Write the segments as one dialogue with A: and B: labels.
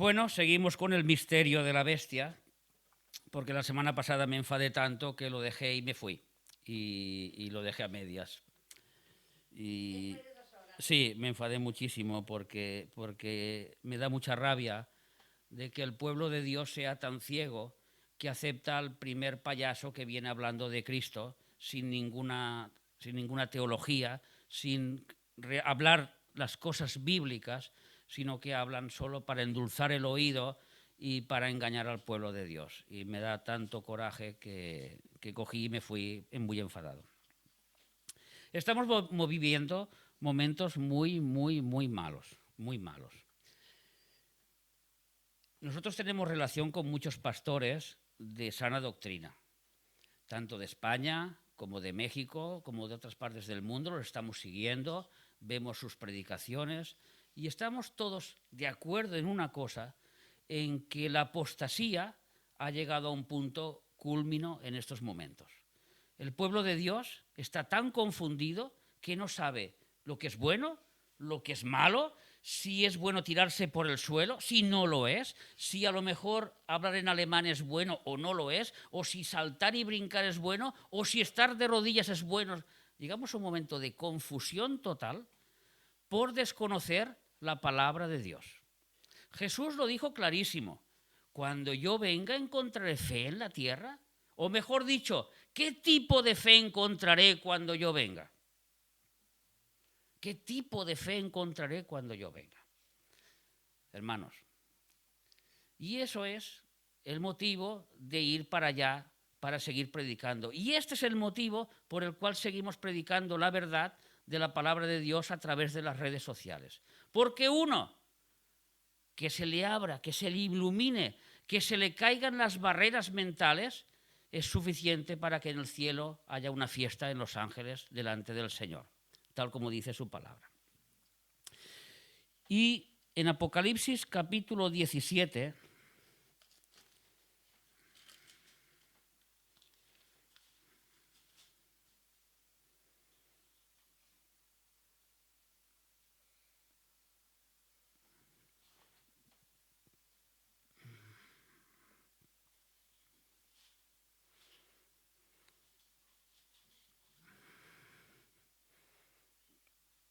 A: bueno, seguimos con el misterio de la bestia, porque la semana pasada me enfadé tanto que lo dejé y me fui. Y lo dejé a medias. Y sí, me enfadé muchísimo porque me da mucha rabia de que el pueblo de Dios sea tan ciego que acepta al primer payaso que viene hablando de Cristo sin ninguna teología, sin hablar las cosas bíblicas, sino que hablan solo para endulzar el oído y para engañar al pueblo de Dios. Y me da tanto coraje que cogí y me fui muy enfadado. Estamos viviendo momentos muy, muy, muy malos, muy malos. Nosotros tenemos relación con muchos pastores de sana doctrina, tanto de España como de México, como de otras partes del mundo. Los estamos siguiendo, vemos sus predicaciones y estamos todos de acuerdo en una cosa, en que la apostasía ha llegado a un punto culmino en estos momentos. El pueblo de Dios está tan confundido que no sabe lo que es bueno, lo que es malo, si es bueno tirarse por el suelo, si no lo es, si a lo mejor hablar en alemán es bueno o no lo es, o si saltar y brincar es bueno, o si estar de rodillas es bueno. Llegamos a un momento de confusión total por desconocer la palabra de Dios. Jesús lo dijo clarísimo: cuando yo venga, ¿encontraré fe en la tierra? O mejor dicho, ¿qué tipo de fe encontraré cuando yo venga? ¿Qué tipo de fe encontraré cuando yo venga? Hermanos, y eso es el motivo de ir para allá, para seguir predicando. Y este es el motivo por el cual seguimos predicando la verdad de la palabra de Dios a través de las redes sociales. Porque uno, que se le abra, que se le ilumine, que se le caigan las barreras mentales, es suficiente para que en el cielo haya una fiesta en los ángeles delante del Señor, tal como dice su palabra. Y en Apocalipsis capítulo 17,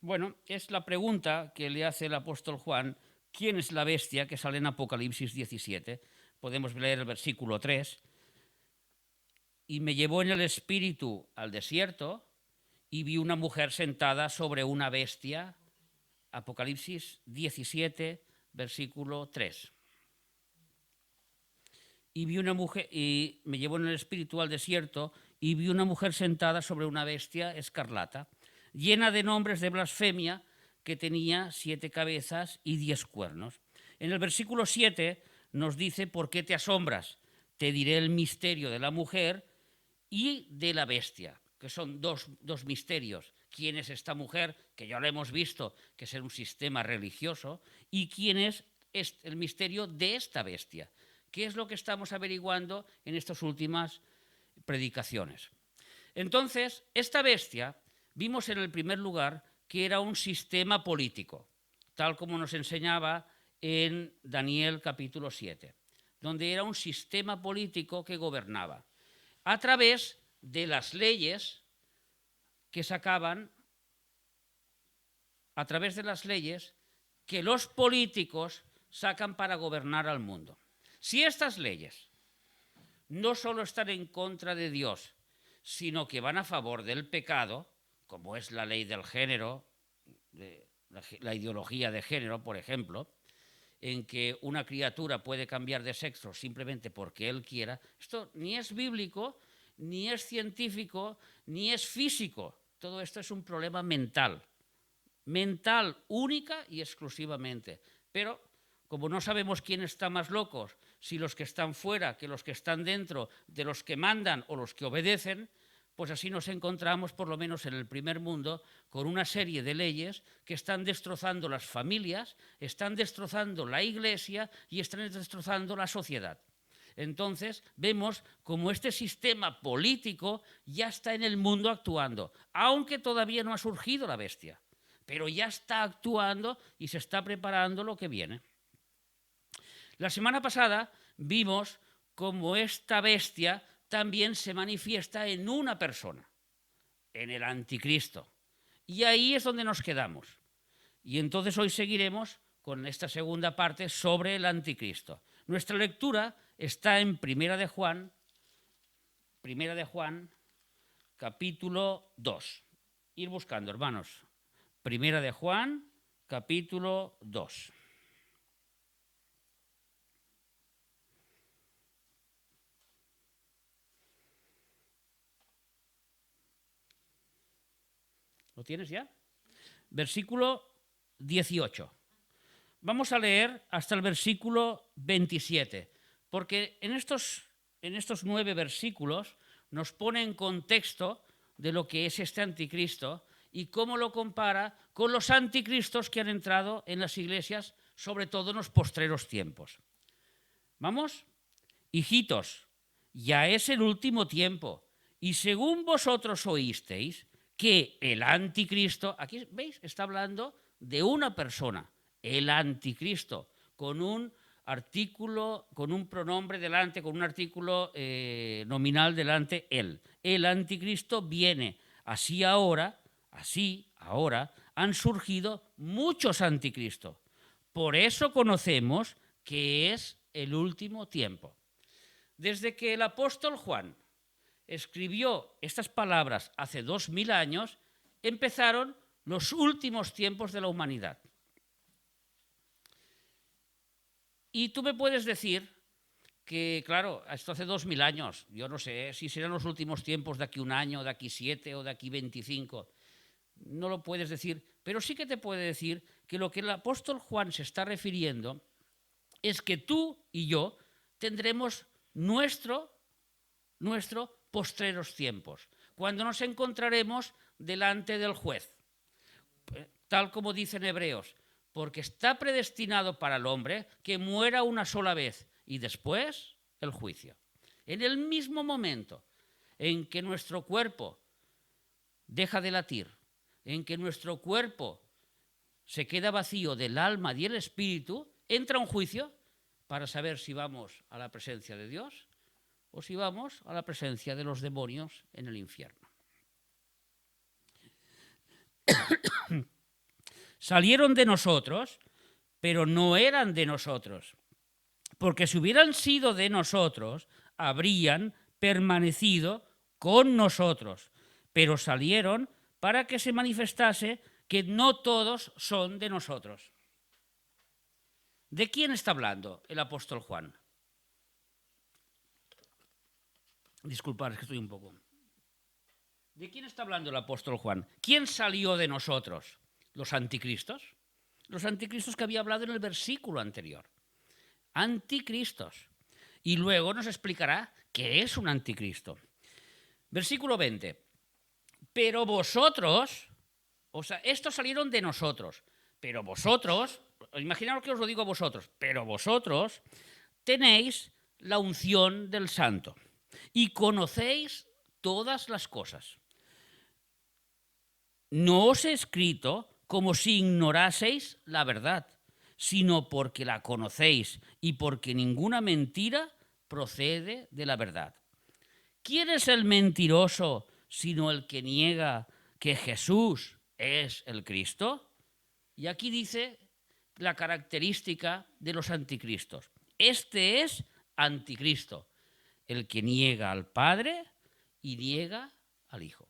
A: bueno, es la pregunta que le hace el apóstol Juan: ¿quién es la bestia?, que sale en Apocalipsis 17. Podemos leer el versículo 3. Y me llevó en el espíritu al desierto y vi una mujer sentada sobre una bestia. Apocalipsis 17, versículo 3. Y me llevó en el espíritu al desierto y vi una mujer sentada sobre una bestia escarlata, llena de nombres de blasfemia, que tenía 7 cabezas y 10 cuernos. En el versículo 7 nos dice: ¿por qué te asombras? Te diré el misterio de la mujer y de la bestia, que son dos misterios. ¿Quién es esta mujer, que ya lo hemos visto, que es un sistema religioso? ¿Y quién es el misterio de esta bestia? ¿Qué es lo que estamos averiguando en estas últimas predicaciones? Entonces, esta bestia, vimos en el primer lugar que era un sistema político, tal como nos enseñaba en Daniel capítulo 7, donde era un sistema político que gobernaba a través de las leyes que sacaban, a través de las leyes que los políticos sacan para gobernar al mundo. Si estas leyes no solo están en contra de Dios, sino que van a favor del pecado, como es la ley del género, la ideología de género, por ejemplo, en que una criatura puede cambiar de sexo simplemente porque él quiera, esto ni es bíblico, ni es científico, ni es físico. Todo esto es un problema mental única y exclusivamente. Pero como no sabemos quién está más locos, si los que están fuera, que los que están dentro, de los que mandan o los que obedecen, pues así nos encontramos, por lo menos en el primer mundo, con una serie de leyes que están destrozando las familias, están destrozando la iglesia y están destrozando la sociedad. Entonces vemos cómo este sistema político ya está en el mundo actuando, aunque todavía no ha surgido la bestia, pero ya está actuando y se está preparando lo que viene. La semana pasada vimos cómo esta bestia también se manifiesta en una persona, en el anticristo. Y ahí es donde nos quedamos. Y entonces hoy seguiremos con esta segunda parte sobre el anticristo. Nuestra lectura está en Primera de Juan, capítulo 2. Ir buscando, hermanos. Primera de Juan, capítulo 2. ¿Lo tienes ya? Versículo 18. Vamos a leer hasta el versículo 27, porque en estos 9 versículos nos pone en contexto de lo que es este anticristo y cómo lo compara con los anticristos que han entrado en las iglesias, sobre todo en los postreros tiempos. ¿Vamos? Hijitos, ya es el último tiempo, y según vosotros oísteis que el anticristo, aquí veis, está hablando de una persona, el anticristo, con un artículo, con un pronombre delante, con un artículo nominal delante, él. El anticristo viene. Así ahora han surgido muchos anticristos. Por eso conocemos que es el último tiempo. Desde que el apóstol Juan escribió estas palabras hace 2000 años, empezaron los últimos tiempos de la humanidad. Y tú me puedes decir que, claro, esto hace 2000 años, yo no sé si serán los últimos tiempos de aquí 1 año, de aquí 7 o de aquí 25. No lo puedes decir, pero sí que te puede decir que lo que el apóstol Juan se está refiriendo es que tú y yo tendremos nuestro postreros tiempos, cuando nos encontraremos delante del juez, tal como dicen Hebreos, porque está predestinado para el hombre que muera una sola vez y después el juicio. En el mismo momento en que nuestro cuerpo deja de latir, en que nuestro cuerpo se queda vacío del alma y el espíritu, entra un juicio para saber si vamos a la presencia de Dios o si vamos a la presencia de los demonios en el infierno. Salieron de nosotros, pero no eran de nosotros, porque si hubieran sido de nosotros, habrían permanecido con nosotros, pero salieron para que se manifestase que no todos son de nosotros. ¿De quién está hablando el apóstol Juan? Disculpad, es que estoy un poco... ¿De quién está hablando el apóstol Juan? ¿Quién salió de nosotros? ¿Los anticristos? Los anticristos que había hablado en el versículo anterior. Anticristos. Y luego nos explicará qué es un anticristo. Versículo 20. Pero vosotros, o sea, estos salieron de nosotros, pero vosotros, imaginaos que os lo digo a vosotros, pero vosotros tenéis la unción del Santo y conocéis todas las cosas. No os he escrito como si ignoraseis la verdad, sino porque la conocéis y porque ninguna mentira procede de la verdad. ¿Quién es el mentiroso sino el que niega que Jesús es el Cristo? Y aquí dice la característica de los anticristos. Este es anticristo, el que niega al Padre y niega al Hijo.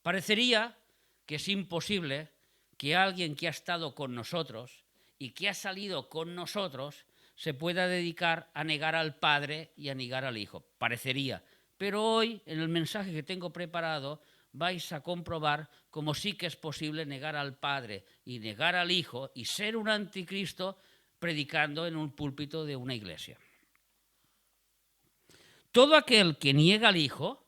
A: Parecería que es imposible que alguien que ha estado con nosotros y que ha salido con nosotros se pueda dedicar a negar al Padre y a negar al Hijo. Parecería. Pero hoy, en el mensaje que tengo preparado, vais a comprobar cómo sí que es posible negar al Padre y negar al Hijo y ser un anticristo predicando en un púlpito de una iglesia. Todo aquel que niega al Hijo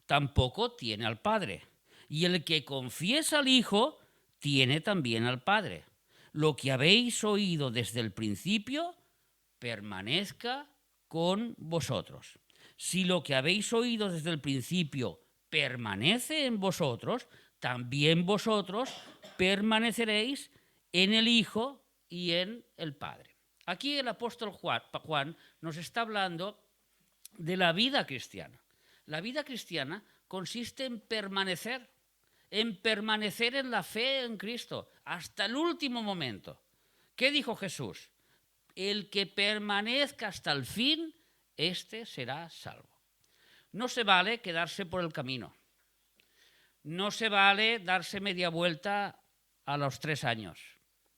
A: tampoco tiene al Padre. Y el que confiesa al Hijo tiene también al Padre. Lo que habéis oído desde el principio permanezca con vosotros. Si lo que habéis oído desde el principio permanece en vosotros, también vosotros permaneceréis en el Hijo y en el Padre. Aquí el apóstol Juan nos está hablando de la vida cristiana. La vida cristiana consiste en permanecer en la fe en Cristo hasta el último momento. ¿Qué dijo Jesús? El que permanezca hasta el fin, este será salvo. No se vale quedarse por el camino. No se vale darse media vuelta a los 3 años.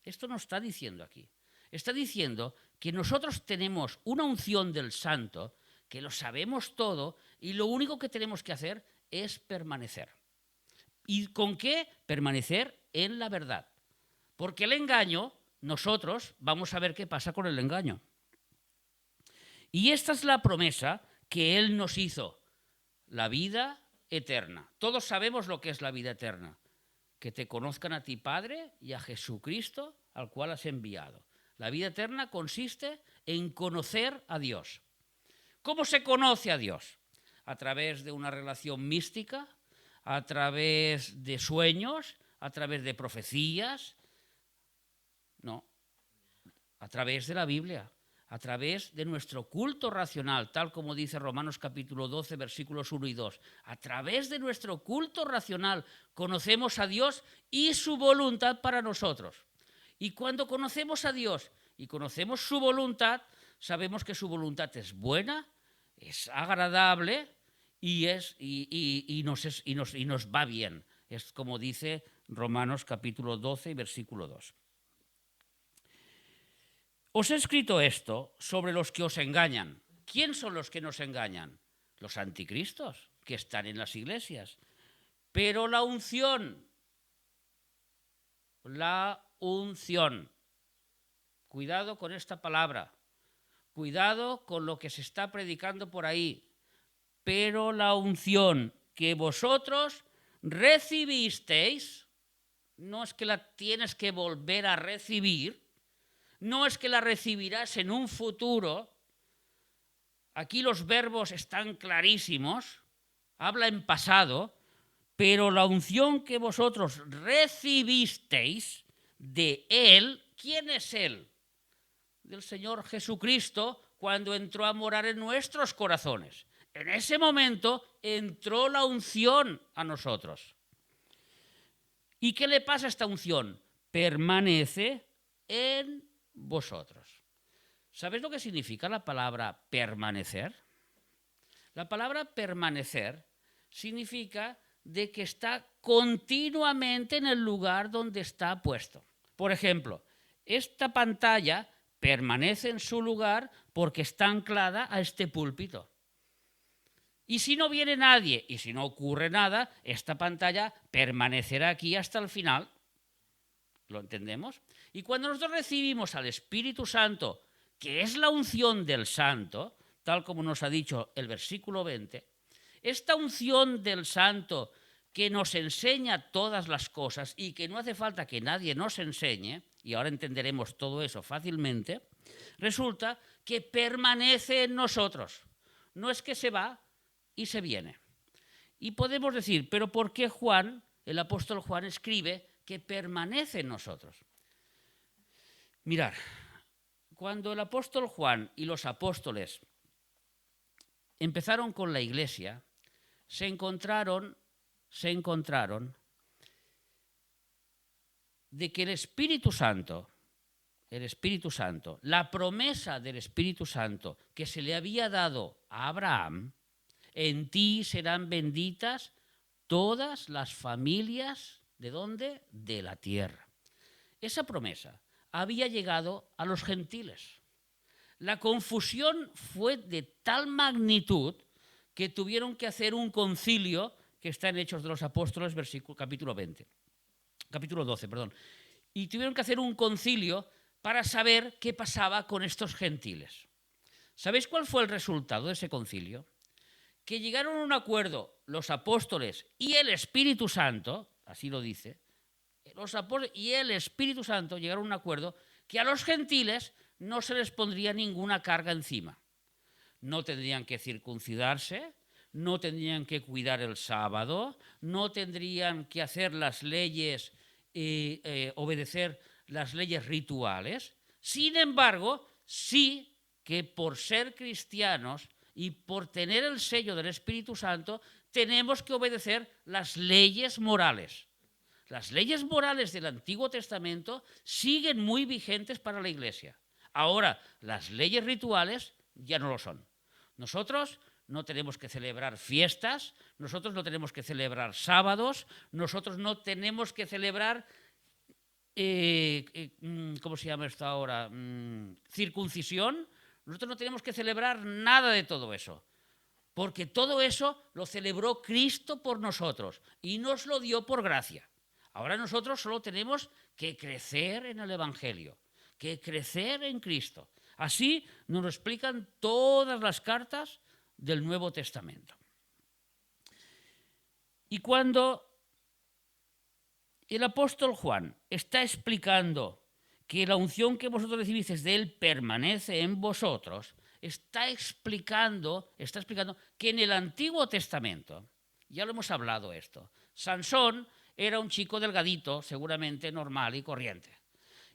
A: Esto no está diciendo aquí. Está diciendo que nosotros tenemos una unción del Santo, que lo sabemos todo y lo único que tenemos que hacer es permanecer. ¿Y con qué? Permanecer en la verdad. Porque el engaño, nosotros vamos a ver qué pasa con el engaño. Y esta es la promesa que Él nos hizo, la vida eterna. Todos sabemos lo que es la vida eterna, que te conozcan a ti, Padre, y a Jesucristo, al cual has enviado. La vida eterna consiste en conocer a Dios. ¿Cómo se conoce a Dios? A través de una relación mística, a través de sueños, a través de profecías. No, a través de la Biblia, a través de nuestro culto racional, tal como dice Romanos capítulo 12, versículos 1 y 2. A través de nuestro culto racional conocemos a Dios y su voluntad para nosotros. Y cuando conocemos a Dios y conocemos su voluntad, sabemos que su voluntad es buena, es agradable y nos va bien. Es como dice Romanos capítulo 12, versículo 2. Os he escrito esto sobre los que os engañan. ¿Quién son los que nos engañan? Los anticristos que están en las iglesias. Pero la unción, cuidado con esta palabra, cuidado con lo que se está predicando por ahí, pero la unción que vosotros recibisteis, no es que la tienes que volver a recibir, no es que la recibirás en un futuro. Aquí los verbos están clarísimos, habla en pasado, pero la unción que vosotros recibisteis de Él, ¿quién es Él? Del Señor Jesucristo, cuando entró a morar en nuestros corazones. En ese momento entró la unción a nosotros. ¿Y qué le pasa a esta unción? Permanece en vosotros. ¿Sabéis lo que significa la palabra permanecer? La palabra permanecer significa de que está continuamente en el lugar donde está puesto. Por ejemplo, esta pantalla permanece en su lugar porque está anclada a este púlpito. Y si no viene nadie y si no ocurre nada, esta pantalla permanecerá aquí hasta el final. ¿Lo entendemos? Y cuando nosotros recibimos al Espíritu Santo, que es la unción del Santo, tal como nos ha dicho el versículo 20, esta unción del Santo que nos enseña todas las cosas y que no hace falta que nadie nos enseñe, y ahora entenderemos todo eso fácilmente, resulta que permanece en nosotros. No es que se va y se viene. Y podemos decir, ¿pero por qué Juan, el apóstol Juan, escribe que permanece en nosotros? Mirad, cuando el apóstol Juan y los apóstoles empezaron con la iglesia, se encontraron de que el Espíritu Santo, la promesa del Espíritu Santo que se le había dado a Abraham, en ti serán benditas todas las familias, ¿de dónde? De la tierra. Esa promesa había llegado a los gentiles. La confusión fue de tal magnitud que tuvieron que hacer un concilio, que está en Hechos de los Apóstoles, capítulo 12, y tuvieron que hacer un concilio para saber qué pasaba con estos gentiles. ¿Sabéis cuál fue el resultado de ese concilio? Que llegaron a un acuerdo los apóstoles y el Espíritu Santo, así lo dice, los apóstoles y el Espíritu Santo llegaron a un acuerdo que a los gentiles no se les pondría ninguna carga encima. No tendrían que circuncidarse, no tendrían que cuidar el sábado, no tendrían que hacer las leyes, obedecer las leyes rituales. Sin embargo, sí que por ser cristianos y por tener el sello del Espíritu Santo, tenemos que obedecer las leyes morales. Las leyes morales del Antiguo Testamento siguen muy vigentes para la Iglesia. Ahora, las leyes rituales ya no lo son. Nosotros no tenemos que celebrar fiestas, nosotros no tenemos que celebrar sábados, nosotros no tenemos que celebrar, ¿cómo se llama esto ahora? Circuncisión. Nosotros no tenemos que celebrar nada de todo eso, porque todo eso lo celebró Cristo por nosotros y nos lo dio por gracia. Ahora nosotros solo tenemos que crecer en el Evangelio, que crecer en Cristo. Así nos lo explican todas las cartas del Nuevo Testamento. Y cuando el apóstol Juan está explicando que la unción que vosotros recibisteis de él permanece en vosotros, está explicando que en el Antiguo Testamento, ya lo hemos hablado esto, Sansón era un chico delgadito, seguramente normal y corriente.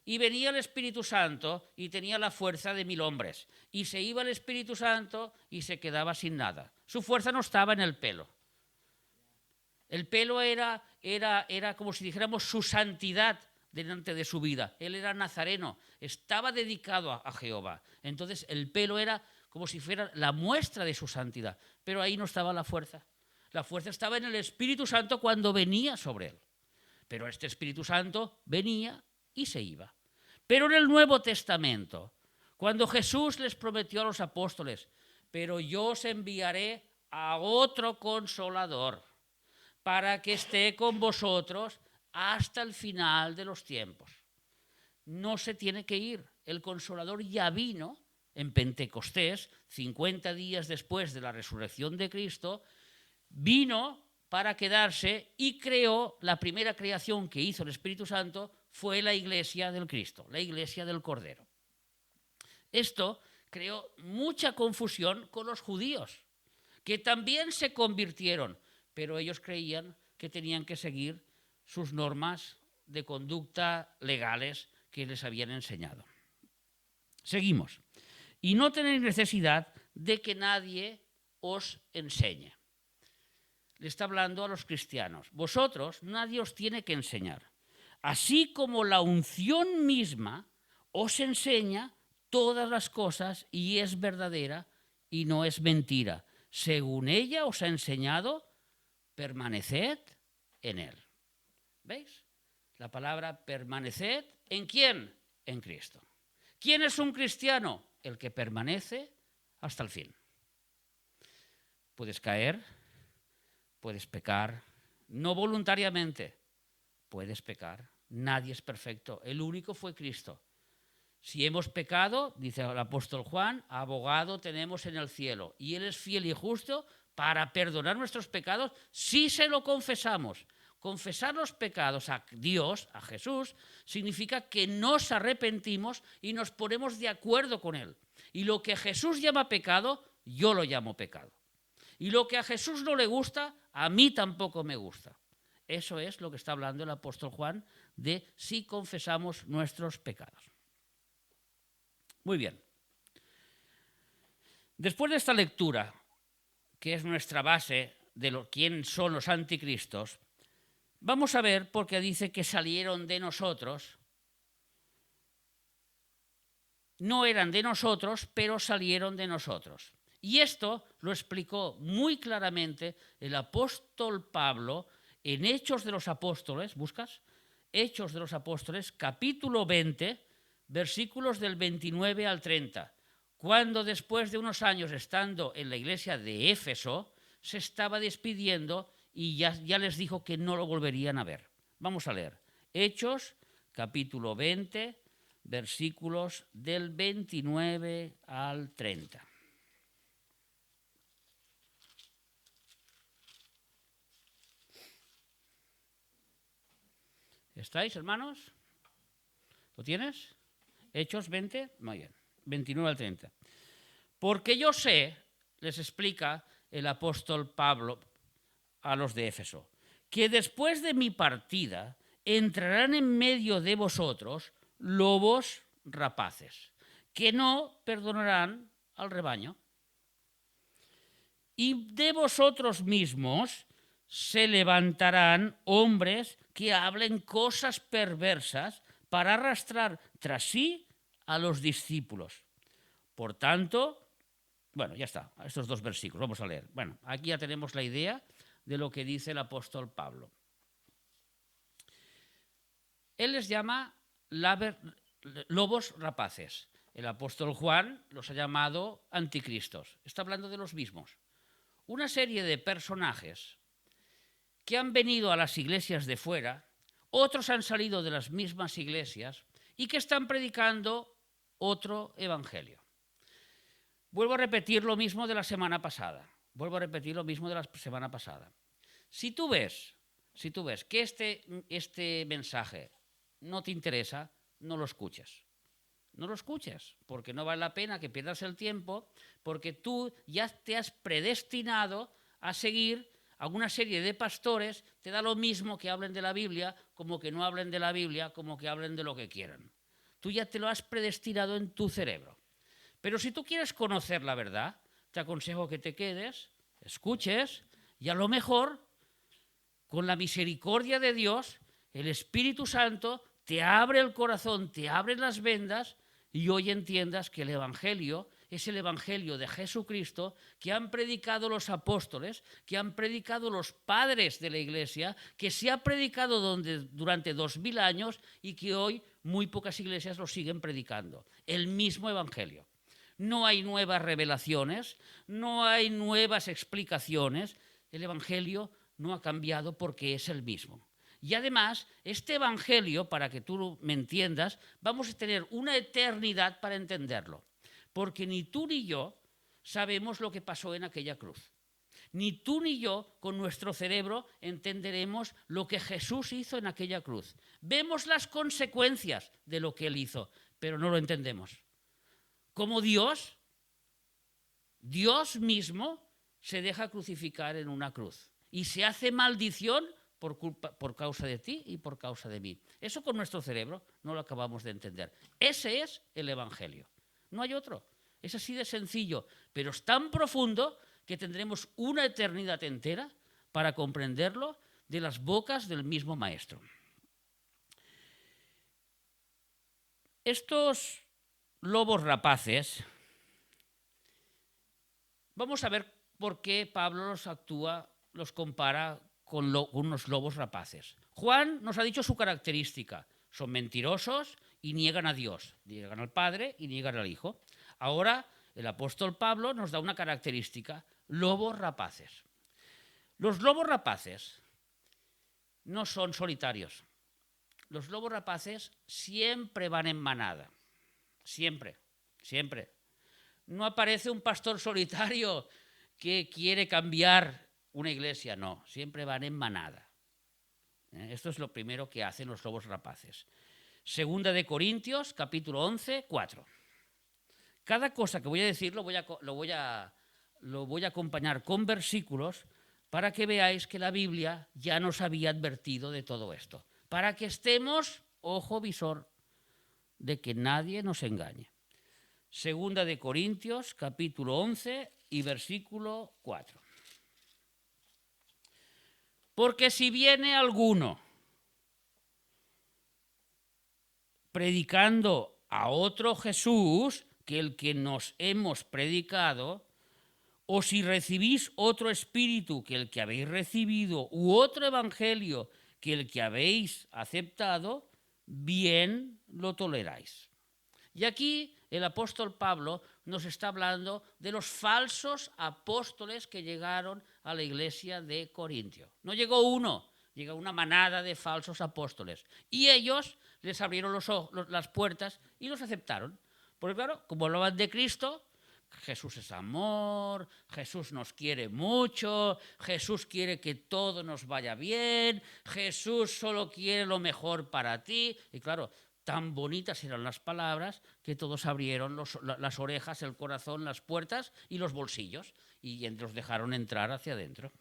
A: Y venía el Espíritu Santo y tenía la fuerza de 1000 hombres. Y se iba el Espíritu Santo y se quedaba sin nada. Su fuerza no estaba en el pelo. El pelo era como si dijéramos su santidad delante de su vida. Él era nazareno, estaba dedicado a Jehová. Entonces el pelo era como si fuera la muestra de su santidad. Pero ahí no estaba la fuerza. La fuerza estaba en el Espíritu Santo cuando venía sobre él. Pero este Espíritu Santo venía y se iba. Pero en el Nuevo Testamento, cuando Jesús les prometió a los apóstoles, pero yo os enviaré a otro consolador para que esté con vosotros hasta el final de los tiempos. No se tiene que ir. El consolador ya vino en Pentecostés, 50 días después de la resurrección de Cristo, vino para quedarse y creó la primera creación que hizo el Espíritu Santo, fue la iglesia del Cristo, la iglesia del Cordero. Esto creó mucha confusión con los judíos, que también se convirtieron, pero ellos creían que tenían que seguir sus normas de conducta legales que les habían enseñado. Seguimos. Y no tenéis necesidad de que nadie os enseñe. Le está hablando a los cristianos. Vosotros, nadie os tiene que enseñar. Así como la unción misma os enseña todas las cosas y es verdadera y no es mentira. Según ella os ha enseñado, permaneced en él. ¿Veis? La palabra permaneced, ¿en quién? En Cristo. ¿Quién es un cristiano? El que permanece hasta el fin. Puedes caer, puedes pecar, no voluntariamente, puedes pecar. Nadie es perfecto, el único fue Cristo. Si hemos pecado, dice el apóstol Juan, abogado tenemos en el cielo, y Él es fiel y justo para perdonar nuestros pecados si se lo confesamos. Confesar los pecados a Dios, a Jesús, significa que nos arrepentimos y nos ponemos de acuerdo con Él. Y lo que Jesús llama pecado, yo lo llamo pecado. Y lo que a Jesús no le gusta, a mí tampoco me gusta. Eso es lo que está hablando el apóstol Juan de si confesamos nuestros pecados. Muy bien. Después de esta lectura, que es nuestra base de quién son los anticristos, vamos a ver por qué dice que salieron de nosotros. No eran de nosotros, pero salieron de nosotros. Y esto lo explicó muy claramente el apóstol Pablo en Hechos de los Apóstoles. ¿Buscas? Hechos de los Apóstoles, capítulo 20, versículos del 29 al 30. Cuando después de unos años estando en la iglesia de Éfeso, se estaba despidiendo y ya les dijo que no lo volverían a ver. Vamos a leer. Hechos, capítulo 20, versículos del 29 al 30. ¿Estáis, hermanos? ¿Lo tienes? Hechos 20, muy bien, 29 al 30. Porque yo sé, les explica el apóstol Pablo a los de Éfeso, que después de mi partida entrarán en medio de vosotros lobos rapaces, que no perdonarán al rebaño. Y de vosotros mismos se levantarán hombres que hablen cosas perversas para arrastrar tras sí a los discípulos. Por tanto, bueno, ya está, estos dos versículos, vamos a leer. Bueno, aquí ya tenemos la idea de lo que dice el apóstol Pablo. Él les llama lobos rapaces. El apóstol Juan los ha llamado anticristos. Está hablando de los mismos. Una serie de personajes que han venido a las iglesias de fuera, otros han salido de las mismas iglesias y que están predicando otro evangelio. Vuelvo a repetir lo mismo de la semana pasada. Si tú ves que este mensaje no te interesa, no lo escuches. No lo escuches, porque no vale la pena que pierdas el tiempo, porque tú ya te has predestinado a seguir a una serie de pastores. Te da lo mismo que hablen de la Biblia, como que no hablen de la Biblia, como que hablen de lo que quieran. Tú ya te lo has predestinado en tu cerebro. Pero si tú quieres conocer la verdad, te aconsejo que te quedes, escuches, y a lo mejor, con la misericordia de Dios, el Espíritu Santo te abre el corazón, te abre las vendas, y hoy entiendas que el Evangelio es el Evangelio de Jesucristo que han predicado los apóstoles, que han predicado los padres de la Iglesia, que se ha predicado durante 2000 años y que hoy muy pocas iglesias lo siguen predicando. El mismo Evangelio. No hay nuevas revelaciones, no hay nuevas explicaciones. El Evangelio no ha cambiado porque es el mismo. Y además, este Evangelio, para que tú me entiendas, vamos a tener una eternidad para entenderlo. Porque ni tú ni yo sabemos lo que pasó en aquella cruz. Ni tú ni yo, con nuestro cerebro, entenderemos lo que Jesús hizo en aquella cruz. Vemos las consecuencias de lo que Él hizo, pero no lo entendemos. Como Dios mismo se deja crucificar en una cruz y se hace maldición por causa de ti y por causa de mí. Eso con nuestro cerebro no lo acabamos de entender. Ese es el Evangelio. No hay otro. Es así de sencillo, pero es tan profundo que tendremos una eternidad entera para comprenderlo de las bocas del mismo Maestro. Estos lobos rapaces, vamos a ver por qué Pablo los compara con unos lobos rapaces. Juan nos ha dicho su característica. Son mentirosos y niegan a Dios. Niegan al Padre y niegan al Hijo. Ahora el apóstol Pablo nos da una característica. Lobos rapaces. Los lobos rapaces no son solitarios. Los lobos rapaces siempre van en manada. Siempre. No aparece un pastor solitario que quiere cambiar una iglesia, no, siempre van en manada. Esto es lo primero que hacen los lobos rapaces. Segunda de Corintios, capítulo 11, 4. Cada cosa que voy a decir lo voy a acompañar con versículos para que veáis que la Biblia ya nos había advertido de todo esto. Para que estemos, ojo visor, de que nadie nos engañe. Segunda de Corintios, capítulo 11 y versículo 4. Porque si viene alguno predicando a otro Jesús que el que nos hemos predicado, o si recibís otro espíritu que el que habéis recibido, u otro evangelio que el que habéis aceptado, bien lo toleráis. Y aquí el apóstol Pablo nos está hablando de los falsos apóstoles que llegaron a la iglesia de Corintio. No llegó uno, llegó una manada de falsos apóstoles. Y ellos les abrieron las puertas y los aceptaron. Porque claro, como hablaban de Cristo, Jesús es amor, Jesús nos quiere mucho, Jesús quiere que todo nos vaya bien, Jesús solo quiere lo mejor para ti. Y claro, tan bonitas eran las palabras que todos abrieron las orejas, el corazón, las puertas y los bolsillos y los dejaron entrar hacia adentro.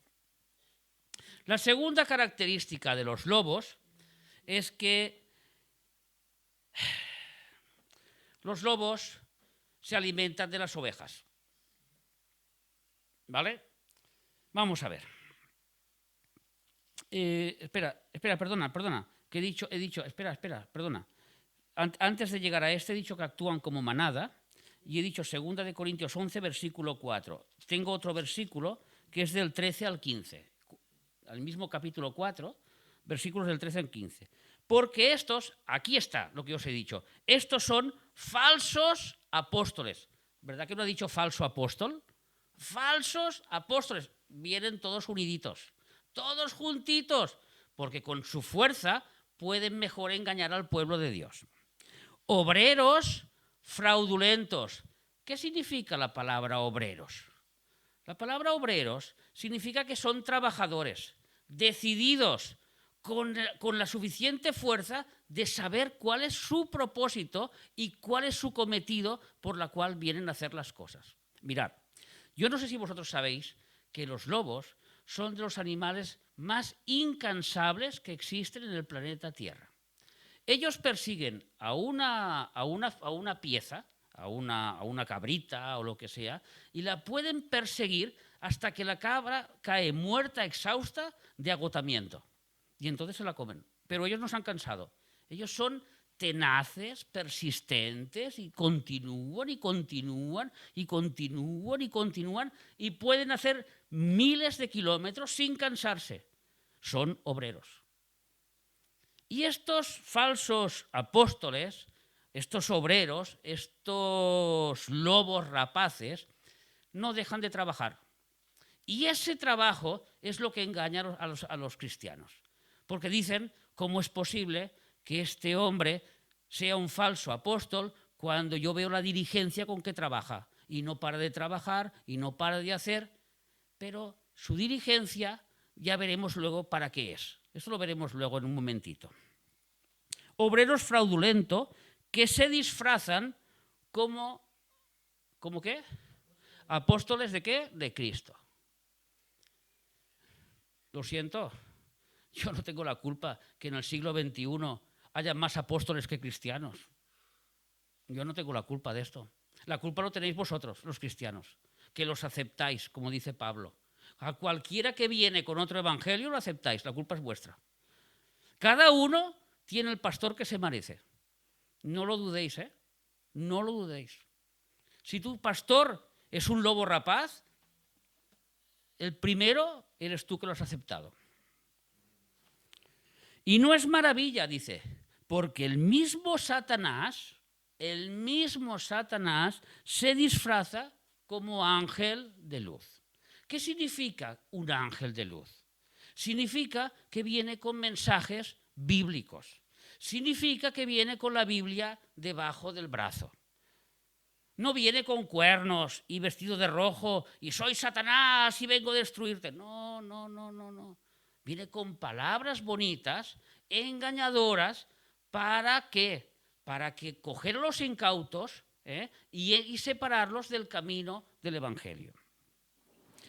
A: La segunda característica de los lobos es que los lobos se alimentan de las ovejas. ¿Vale? Vamos a ver. Espera, perdona. Que he dicho, perdona. Antes de llegar a he dicho que actúan como manada y he dicho 2 de Corintios 11, versículo 4. Tengo otro versículo que es del 13 al 15. Al mismo capítulo 4, versículos del 13 al 15. Porque estos, aquí está lo que os he dicho, estos son falsos apóstoles. ¿Verdad que no ha dicho falso apóstol? Falsos apóstoles. Vienen todos uniditos, todos juntitos, porque con su fuerza pueden mejor engañar al pueblo de Dios. Obreros fraudulentos. ¿Qué significa la palabra obreros? La palabra obreros significa que son trabajadores, decididos, con la suficiente fuerza de saber cuál es su propósito y cuál es su cometido por la cual vienen a hacer las cosas. Mirad, yo no sé si vosotros sabéis que los lobos son de los animales más incansables que existen en el planeta Tierra. Ellos persiguen a una pieza, a una cabrita o lo que sea, y la pueden perseguir hasta que la cabra cae muerta, exhausta, de agotamiento. Y entonces se la comen. Pero ellos no se han cansado. Ellos son tenaces, persistentes, y continúan y pueden hacer miles de kilómetros sin cansarse. Son obreros. Y estos falsos apóstoles, estos obreros, estos lobos rapaces, no dejan de trabajar. Y ese trabajo es lo que engaña a los cristianos. Porque dicen, ¿cómo es posible que este hombre sea un falso apóstol cuando yo veo la diligencia con que trabaja? Y no para de trabajar, y no para de hacer, pero su diligencia ya veremos luego para qué es. Eso lo veremos luego en un momentito. Obreros fraudulentos que se disfrazan como ¿qué? ¿Apóstoles de qué? De Cristo. Lo siento, yo no tengo la culpa que en el siglo XXI haya más apóstoles que cristianos. Yo no tengo la culpa de esto. La culpa lo tenéis vosotros, los cristianos, que los aceptáis, como dice Pablo. A cualquiera que viene con otro evangelio lo aceptáis, la culpa es vuestra. Cada uno tiene el pastor que se merece. No lo dudéis, ¿eh? No lo dudéis. Si tu pastor es un lobo rapaz, el primero eres tú que lo has aceptado. Y no es maravilla, dice, porque el mismo Satanás se disfraza como ángel de luz. ¿Qué significa un ángel de luz? Significa que viene con mensajes bíblicos. Significa que viene con la Biblia debajo del brazo. No viene con cuernos y vestido de rojo y soy Satanás y vengo a destruirte. No. Viene con palabras bonitas, engañadoras, ¿para qué? Para que coger a los incautos y separarlos del camino del Evangelio.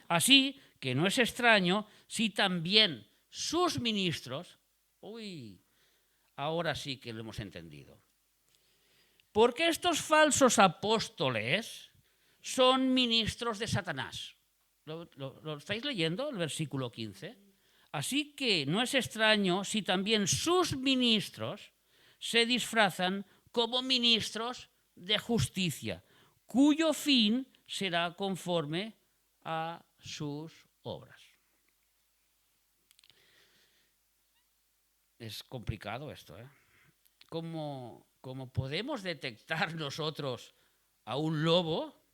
A: Así que no es extraño si también sus ministros, ahora sí que lo hemos entendido. Porque estos falsos apóstoles son ministros de Satanás. ¿Lo estáis leyendo, el versículo 15? Así que no es extraño si también sus ministros se disfrazan como ministros de justicia, cuyo fin será conforme a sus obras. Es complicado esto, ¿eh? ¿Cómo podemos detectar nosotros a un lobo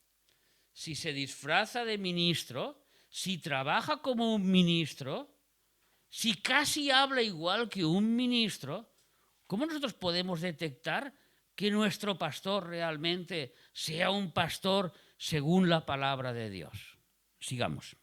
A: si se disfraza de ministro, si trabaja como un ministro, si casi habla igual que un ministro? ¿Cómo nosotros podemos detectar que nuestro pastor realmente sea un pastor según la palabra de Dios? Sigamos.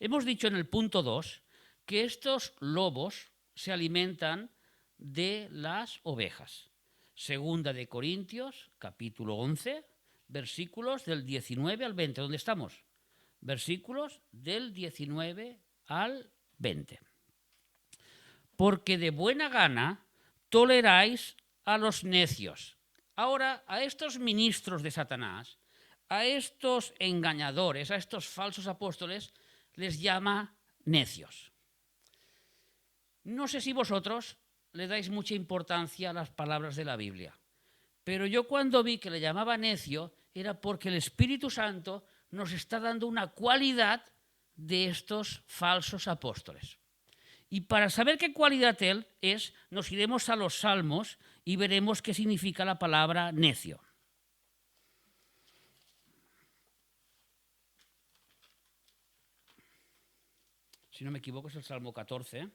A: Hemos dicho en el punto 2 que estos lobos se alimentan de las ovejas. 2 de Corintios, capítulo 11, versículos del 19 al 20. ¿Dónde estamos? Versículos del 19 al 20. Porque de buena gana toleráis a los necios. Ahora, a estos ministros de Satanás, a estos engañadores, a estos falsos apóstoles, les llama necios. No sé si vosotros le dais mucha importancia a las palabras de la Biblia, pero yo cuando vi que le llamaba necio era porque el Espíritu Santo nos está dando una cualidad de estos falsos apóstoles. Y para saber qué cualidad él es, nos iremos a los Salmos y veremos qué significa la palabra necio. Si no me equivoco es el Salmo 14.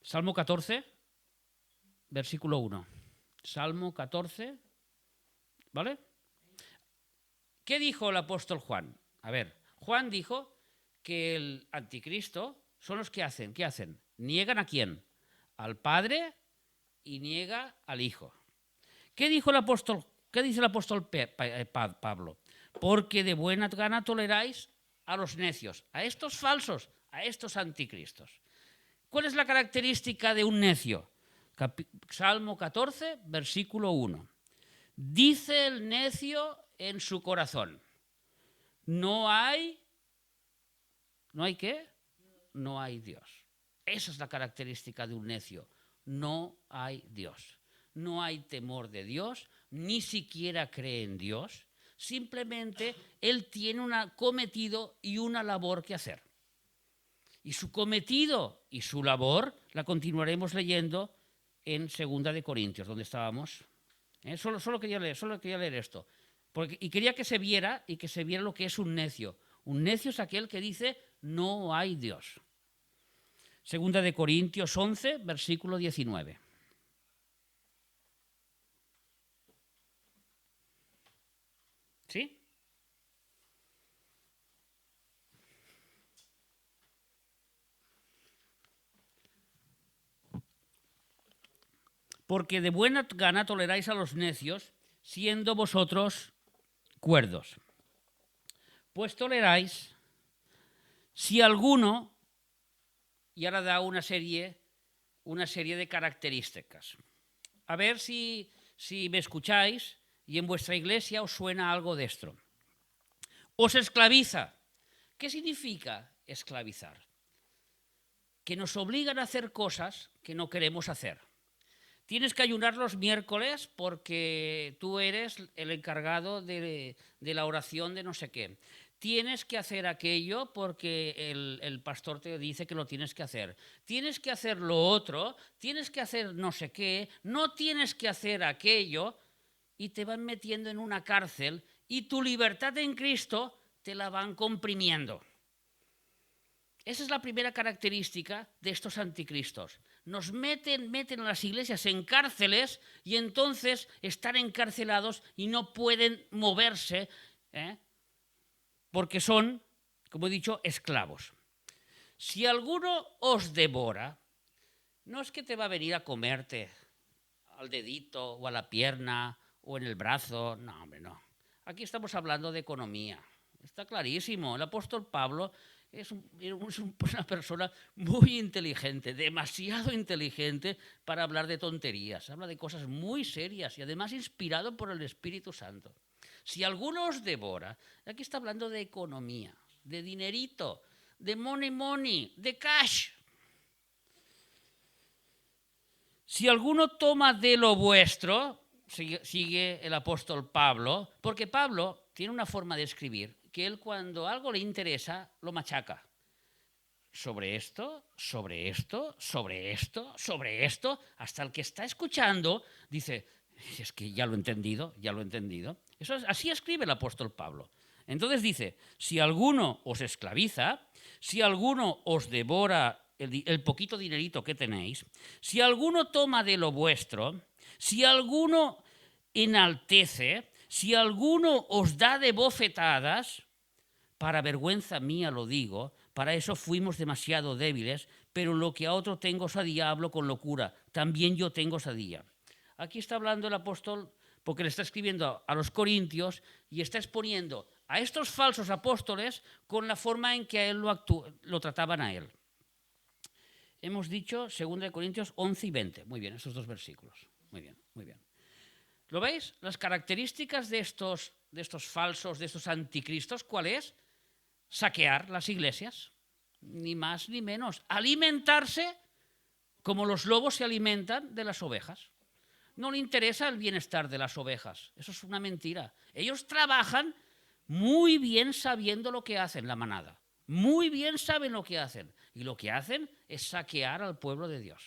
A: Salmo 14, versículo 1. Salmo 14, ¿vale? ¿Qué dijo el apóstol Juan? A ver, Juan dijo que el anticristo son los que hacen. ¿Qué hacen? ¿Niegan a quién? Al Padre y niega al Hijo. ¿Qué dijo el apóstol? ¿Qué dice el apóstol Pablo? Porque de buena gana toleráis a los necios, a estos falsos, a estos anticristos. ¿Cuál es la característica de un necio? Salmo 14, versículo 1. Dice el necio en su corazón, no hay ¿qué? No hay Dios. Esa es la característica de un necio. No hay Dios. No hay temor de Dios, ni siquiera cree en Dios. Simplemente él tiene un cometido y una labor que hacer. Y su cometido y su labor la continuaremos leyendo en 2 de Corintios, donde estábamos. Solo quería leer esto. Y quería que se viera lo que es un necio. Un necio es aquel que dice no hay Dios. 2 de Corintios 11, versículo 19. ¿Sí? Porque de buena gana toleráis a los necios, siendo vosotros cuerdos. Pues toleráis si alguno, y ahora da una serie de características. A ver si me escucháis y en vuestra iglesia os suena algo de esto. Os esclaviza. ¿Qué significa esclavizar? Que nos obligan a hacer cosas que no queremos hacer. Tienes que ayunar los miércoles porque tú eres el encargado de la oración de no sé qué. Tienes que hacer aquello porque el pastor te dice que lo tienes que hacer. Tienes que hacer lo otro, tienes que hacer no sé qué, no tienes que hacer aquello y te van metiendo en una cárcel y tu libertad en Cristo te la van comprimiendo. Esa es la primera característica de estos anticristos. Nos meten a las iglesias en cárceles y entonces están encarcelados y no pueden moverse porque son, como he dicho, esclavos. Si alguno os devora, no es que te va a venir a comerte al dedito o a la pierna o en el brazo, no, hombre, no. Aquí estamos hablando de economía. Está clarísimo, el apóstol Pablo es una persona muy inteligente, demasiado inteligente para hablar de tonterías. Habla de cosas muy serias y además inspirado por el Espíritu Santo. Si alguno os devora, aquí está hablando de economía, de dinerito, de money, de cash. Si alguno toma de lo vuestro, sigue el apóstol Pablo, porque Pablo tiene una forma de escribir que él cuando algo le interesa lo machaca. Sobre esto, sobre esto, sobre esto, sobre esto, hasta el que está escuchando dice, es que ya lo he entendido, ya lo he entendido. Así escribe el apóstol Pablo. Entonces dice, si alguno os esclaviza, si alguno os devora el poquito dinerito que tenéis, si alguno toma de lo vuestro, si alguno enaltece, si alguno os da de bofetadas, para vergüenza mía lo digo, para eso fuimos demasiado débiles, pero lo que a otro tengo osadía hablo con locura, también yo tengo osadía. Aquí está hablando el apóstol porque le está escribiendo a los corintios y está exponiendo a estos falsos apóstoles con la forma en que a él lo trataban a él. Hemos dicho 2 Corintios 11 y 20. Muy bien, esos dos versículos. Muy bien, muy bien. ¿Lo veis? Las características de estos falsos, de estos anticristos, ¿cuál es? Saquear las iglesias, ni más ni menos. Alimentarse como los lobos se alimentan de las ovejas. No le interesa el bienestar de las ovejas. Eso es una mentira. Ellos trabajan muy bien sabiendo lo que hacen, la manada. Muy bien saben lo que hacen. Y lo que hacen es saquear al pueblo de Dios.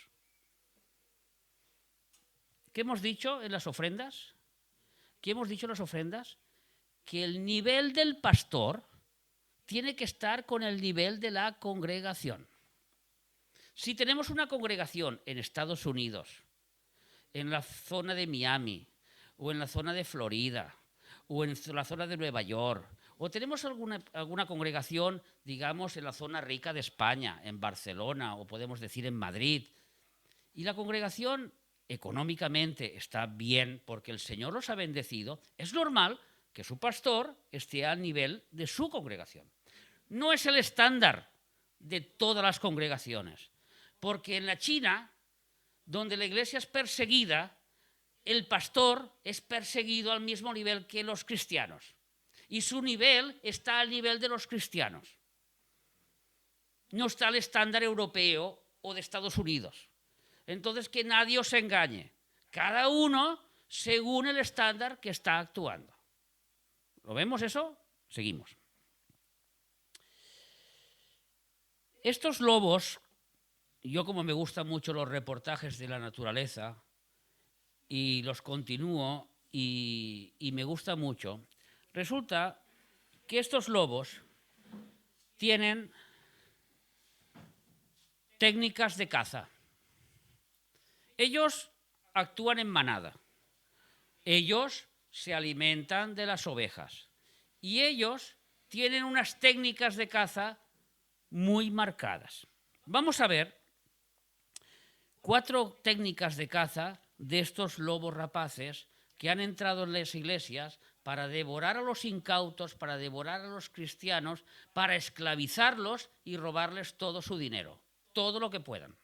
A: ¿Qué hemos dicho en las ofrendas? ¿Qué hemos dicho en las ofrendas? Que el nivel del pastor tiene que estar con el nivel de la congregación. Si tenemos una congregación en Estados Unidos, en la zona de Miami, o en la zona de Florida, o en la zona de Nueva York, o tenemos alguna congregación, digamos, en la zona rica de España, en Barcelona, o podemos decir en Madrid, y la congregación económicamente está bien porque el Señor los ha bendecido, es normal que su pastor esté al nivel de su congregación. No es el estándar de todas las congregaciones, porque en la China, donde la iglesia es perseguida, el pastor es perseguido al mismo nivel que los cristianos. Y su nivel está al nivel de los cristianos. No está al estándar europeo o de Estados Unidos. Entonces, que nadie os engañe. Cada uno según el estándar que está actuando. ¿Lo vemos eso? Seguimos. Estos lobos, yo como me gustan mucho los reportajes de la naturaleza y los continúo y me gusta mucho, resulta que estos lobos tienen técnicas de caza. Ellos actúan en manada. Ellos se alimentan de las ovejas. Y ellos tienen unas técnicas de caza muy marcadas. Vamos a ver 4 técnicas de caza de estos lobos rapaces que han entrado en las iglesias para devorar a los incautos, para devorar a los cristianos, para esclavizarlos y robarles todo su dinero, todo lo que puedan.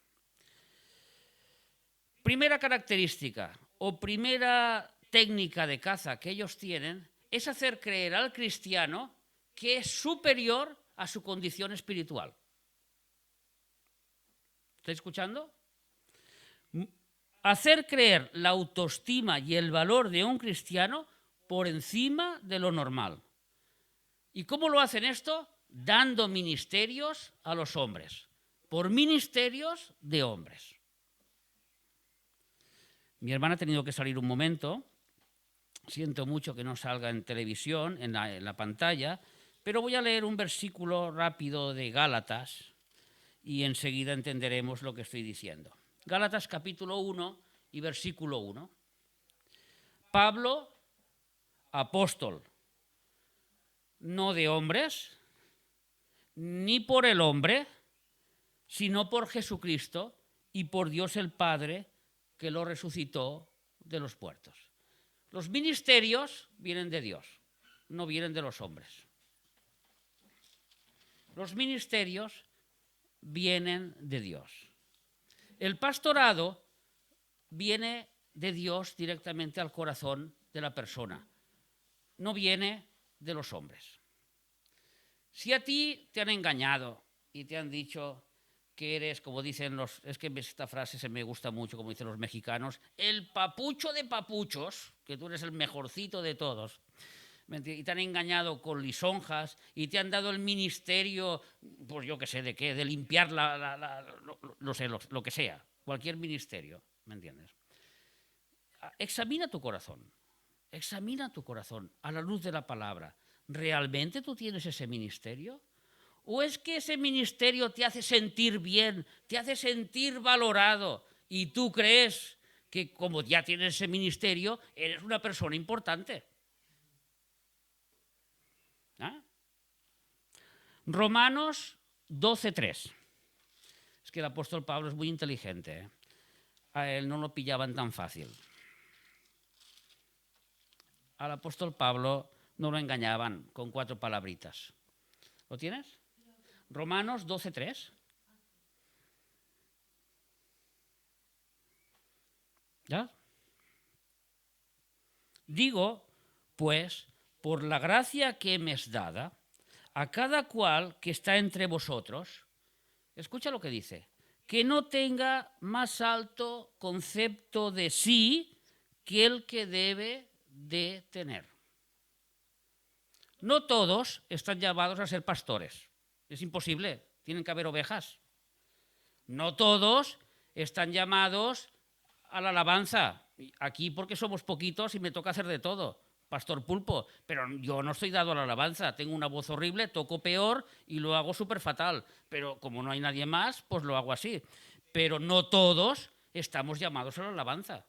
A: Primera característica o primera técnica de caza que ellos tienen es hacer creer al cristiano que es superior a su condición espiritual. ¿Estáis escuchando? Hacer creer la autoestima y el valor de un cristiano por encima de lo normal. ¿Y cómo lo hacen esto? Dando ministerios a los hombres, por ministerios de hombres. Mi hermana ha tenido que salir un momento, siento mucho que no salga en televisión, en la pantalla, pero voy a leer un versículo rápido de Gálatas y enseguida entenderemos lo que estoy diciendo. Gálatas capítulo 1 y versículo 1. Pablo, apóstol, no de hombres, ni por el hombre, sino por Jesucristo y por Dios el Padre, que lo resucitó de los muertos. Los ministerios vienen de Dios, no vienen de los hombres. Los ministerios vienen de Dios. El pastorado viene de Dios directamente al corazón de la persona, no viene de los hombres. Si a ti te han engañado y te han dicho que eres, como dicen los, es que esta frase se me gusta mucho, como dicen los mexicanos, el papucho de papuchos, que tú eres el mejorcito de todos, y te han engañado con lisonjas y te han dado el ministerio, pues yo qué sé de qué, de limpiar no sé, lo que sea, cualquier ministerio, ¿me entiendes? Examina tu corazón a la luz de la palabra. ¿Realmente tú tienes ese ministerio? ¿O es que ese ministerio te hace sentir bien, te hace sentir valorado y tú crees que como ya tienes ese ministerio, eres una persona importante? ¿Ah? Romanos 12:3. Es que el apóstol Pablo es muy inteligente, ¿eh? A él no lo pillaban tan fácil. Al apóstol Pablo no lo engañaban con 4 palabritas. ¿Lo tienes? Romanos 12:3. ¿Ya? Digo, pues, por la gracia que me es dada, a cada cual que está entre vosotros, escucha lo que dice, que no tenga más alto concepto de sí que el que debe de tener. No todos están llamados a ser pastores. Es imposible, tienen que haber ovejas. No todos están llamados a la alabanza. Aquí porque somos poquitos y me toca hacer de todo. Pastor Pulpo, pero yo no estoy dado a la alabanza, tengo una voz horrible, toco peor y lo hago súper fatal, pero como no hay nadie más, pues lo hago así. Pero no todos estamos llamados a la alabanza.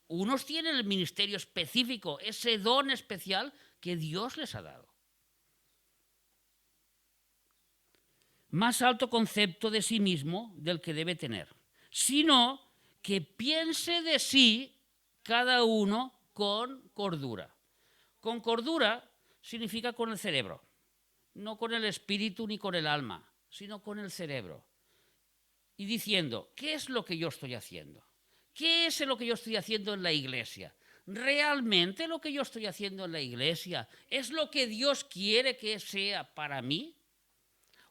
A: Unos tienen el ministerio específico, ese don especial que Dios les ha dado. Más alto concepto de sí mismo del que debe tener, sino que piense de sí cada uno con cordura. Con cordura significa con el cerebro, no con el espíritu ni con el alma, sino con el cerebro. Y diciendo, ¿qué es lo que yo estoy haciendo? ¿Qué es lo que yo estoy haciendo en la iglesia? ¿Realmente lo que yo estoy haciendo en la iglesia es lo que Dios quiere que sea para mí?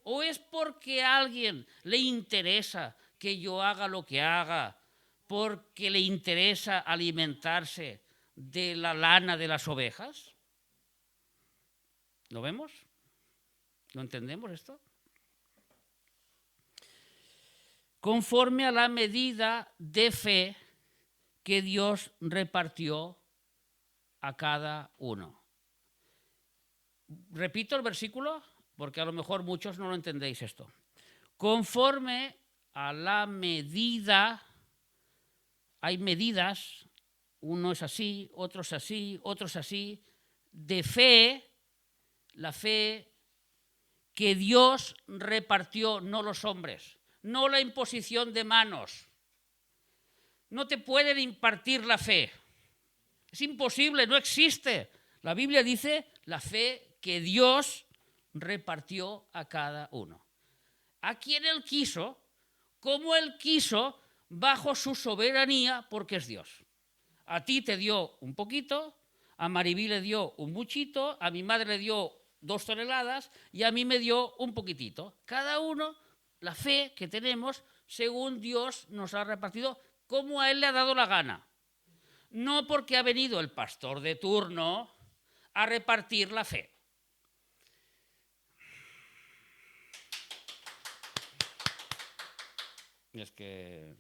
A: ¿O es porque a alguien le interesa que yo haga lo que haga, porque le interesa alimentarse de la lana de las ovejas? ¿Lo vemos? ¿Lo entendemos esto? Conforme a la medida de fe que Dios repartió a cada uno. Repito el versículo, porque a lo mejor muchos no lo entendéis esto. Conforme a la medida, hay medidas, uno es así, otros así, otros así, de fe, la fe que Dios repartió, no los hombres, no la imposición de manos. No te pueden impartir la fe. Es imposible, no existe. La Biblia dice la fe que Dios repartió a cada uno. A quien Él quiso, como Él quiso, bajo su soberanía, porque es Dios. A ti te dio un poquito, a Maribí le dio un muchito, a mi madre le dio 2 toneladas y a mí me dio un poquitito. Cada uno, la fe que tenemos, según Dios nos ha repartido, como a Él le ha dado la gana. No porque ha venido el pastor de turno a repartir la fe. Es que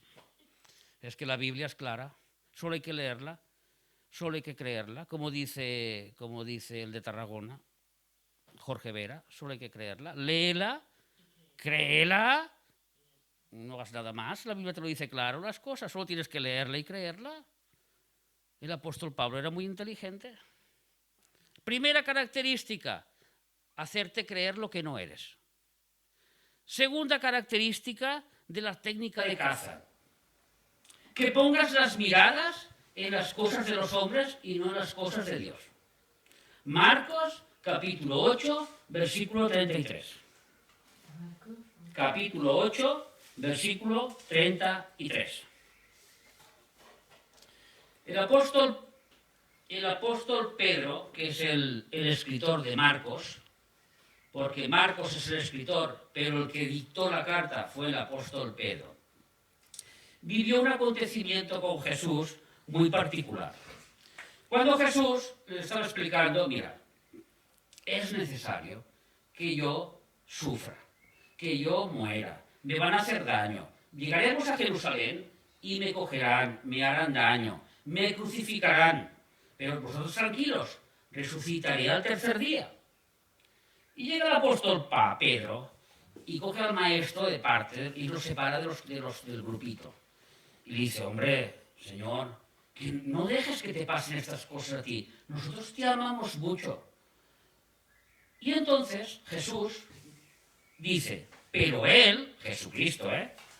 A: la Biblia es clara, solo hay que leerla, solo hay que creerla, como dice el de Tarragona, Jorge Vera, solo hay que creerla, léela, créela, no hagas nada más, la Biblia te lo dice claro las cosas, solo tienes que leerla y creerla. El apóstol Pablo era muy inteligente. Primera característica, hacerte creer lo que no eres. Segunda característica de la técnica de caza, que pongas las miradas en las cosas de los hombres y no en las cosas de Dios. Marcos, capítulo 8, versículo 33. Capítulo 8, versículo 33. El apóstol Pedro, que es el escritor de Marcos, porque Marcos es el escritor, pero el que dictó la carta fue el apóstol Pedro, vivió un acontecimiento con Jesús muy particular. Cuando Jesús le estaba explicando, mira, es necesario que yo sufra, que yo muera, me van a hacer daño, llegaremos a Jerusalén y me cogerán, me harán daño, me crucificarán, pero vosotros tranquilos, resucitaré al tercer día. Y llega el apóstol Pedro y coge al maestro de parte y lo separa del grupito. Y le dice, hombre, Señor, que no dejes que te pasen estas cosas a ti. Nosotros te amamos mucho. Y entonces Jesús dice, pero él, Jesucristo,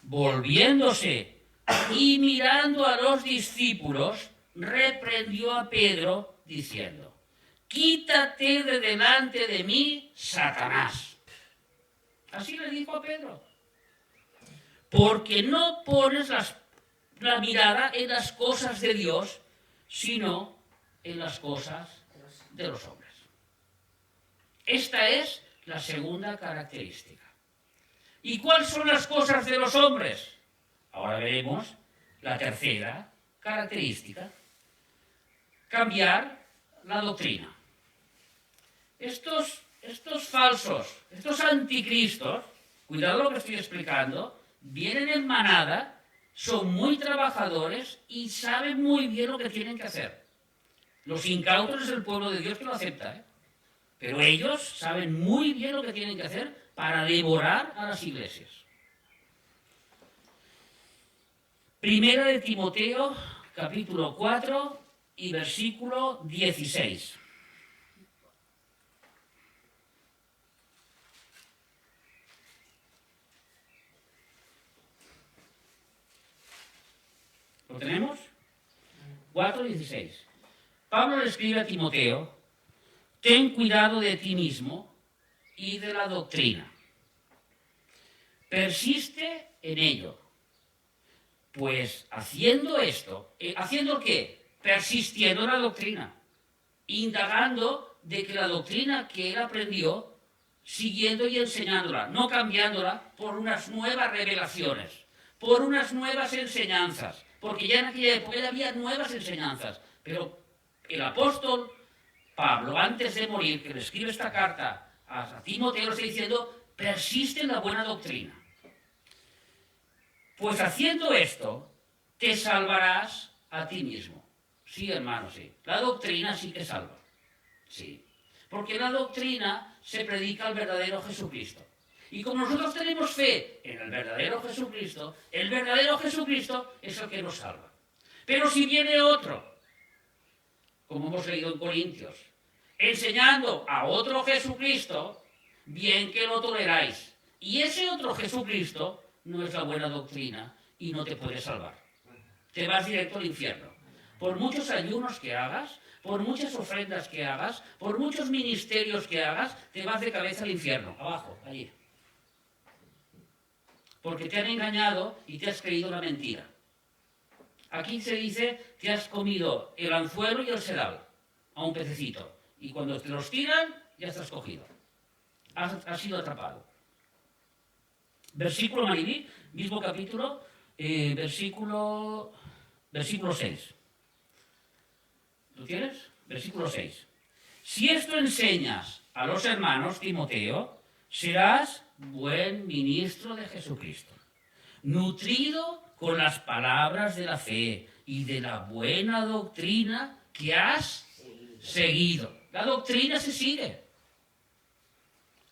A: volviéndose y mirando a los discípulos, reprendió a Pedro diciendo, quítate de delante de mí, Satanás. Así le dijo a Pedro. Porque no pones la mirada en las cosas de Dios, sino en las cosas de los hombres. Esta es la segunda característica. ¿Y cuáles son las cosas de los hombres? Ahora veremos la tercera característica. Cambiar la doctrina. Estos falsos, estos anticristos, cuidado lo que estoy explicando, vienen en manada, son muy trabajadores y saben muy bien lo que tienen que hacer. Los incautos es el pueblo de Dios que lo acepta, ¿eh? Pero ellos saben muy bien lo que tienen que hacer para devorar a las iglesias. Primera de Timoteo, capítulo 4 y versículo 16. ¿Lo tenemos? 4:16. Pablo le escribe a Timoteo: ten cuidado de ti mismo y de la doctrina. Persiste en ello. Pues haciendo esto, ¿haciendo qué? Persistiendo en la doctrina, indagando de que la doctrina que él aprendió, siguiendo y enseñándola, no cambiándola por unas nuevas revelaciones, por unas nuevas enseñanzas, porque ya en aquella época ya había nuevas enseñanzas, pero el apóstol Pablo, antes de morir, que le escribe esta carta a Timoteo, le está diciendo: persiste en la buena doctrina. Pues haciendo esto, te salvarás a ti mismo. Sí, hermano, sí. La doctrina sí que salva. Sí. Porque la doctrina se predica al verdadero Jesucristo. Y como nosotros tenemos fe en el verdadero Jesucristo es el que nos salva. Pero si viene otro, como hemos leído en Corintios, enseñando a otro Jesucristo, bien que lo toleráis. Y ese otro Jesucristo no es la buena doctrina y no te puede salvar. Te vas directo al infierno. Por muchos ayunos que hagas, por muchas ofrendas que hagas, por muchos ministerios que hagas, te vas de cabeza al infierno, abajo, allí. Porque te han engañado y te has creído la mentira. Aquí se dice: te has comido el anzuelo y el sedal a un pececito. Y cuando te los tiran, ya estás cogido. Has sido atrapado. Versículo Maribí, mismo capítulo, versículo 6. ¿Lo tienes? Versículo 6. Si esto enseñas a los hermanos, Timoteo, serás buen ministro de Jesucristo, nutrido con las palabras de la fe y de la buena doctrina que has seguido. La doctrina se sigue.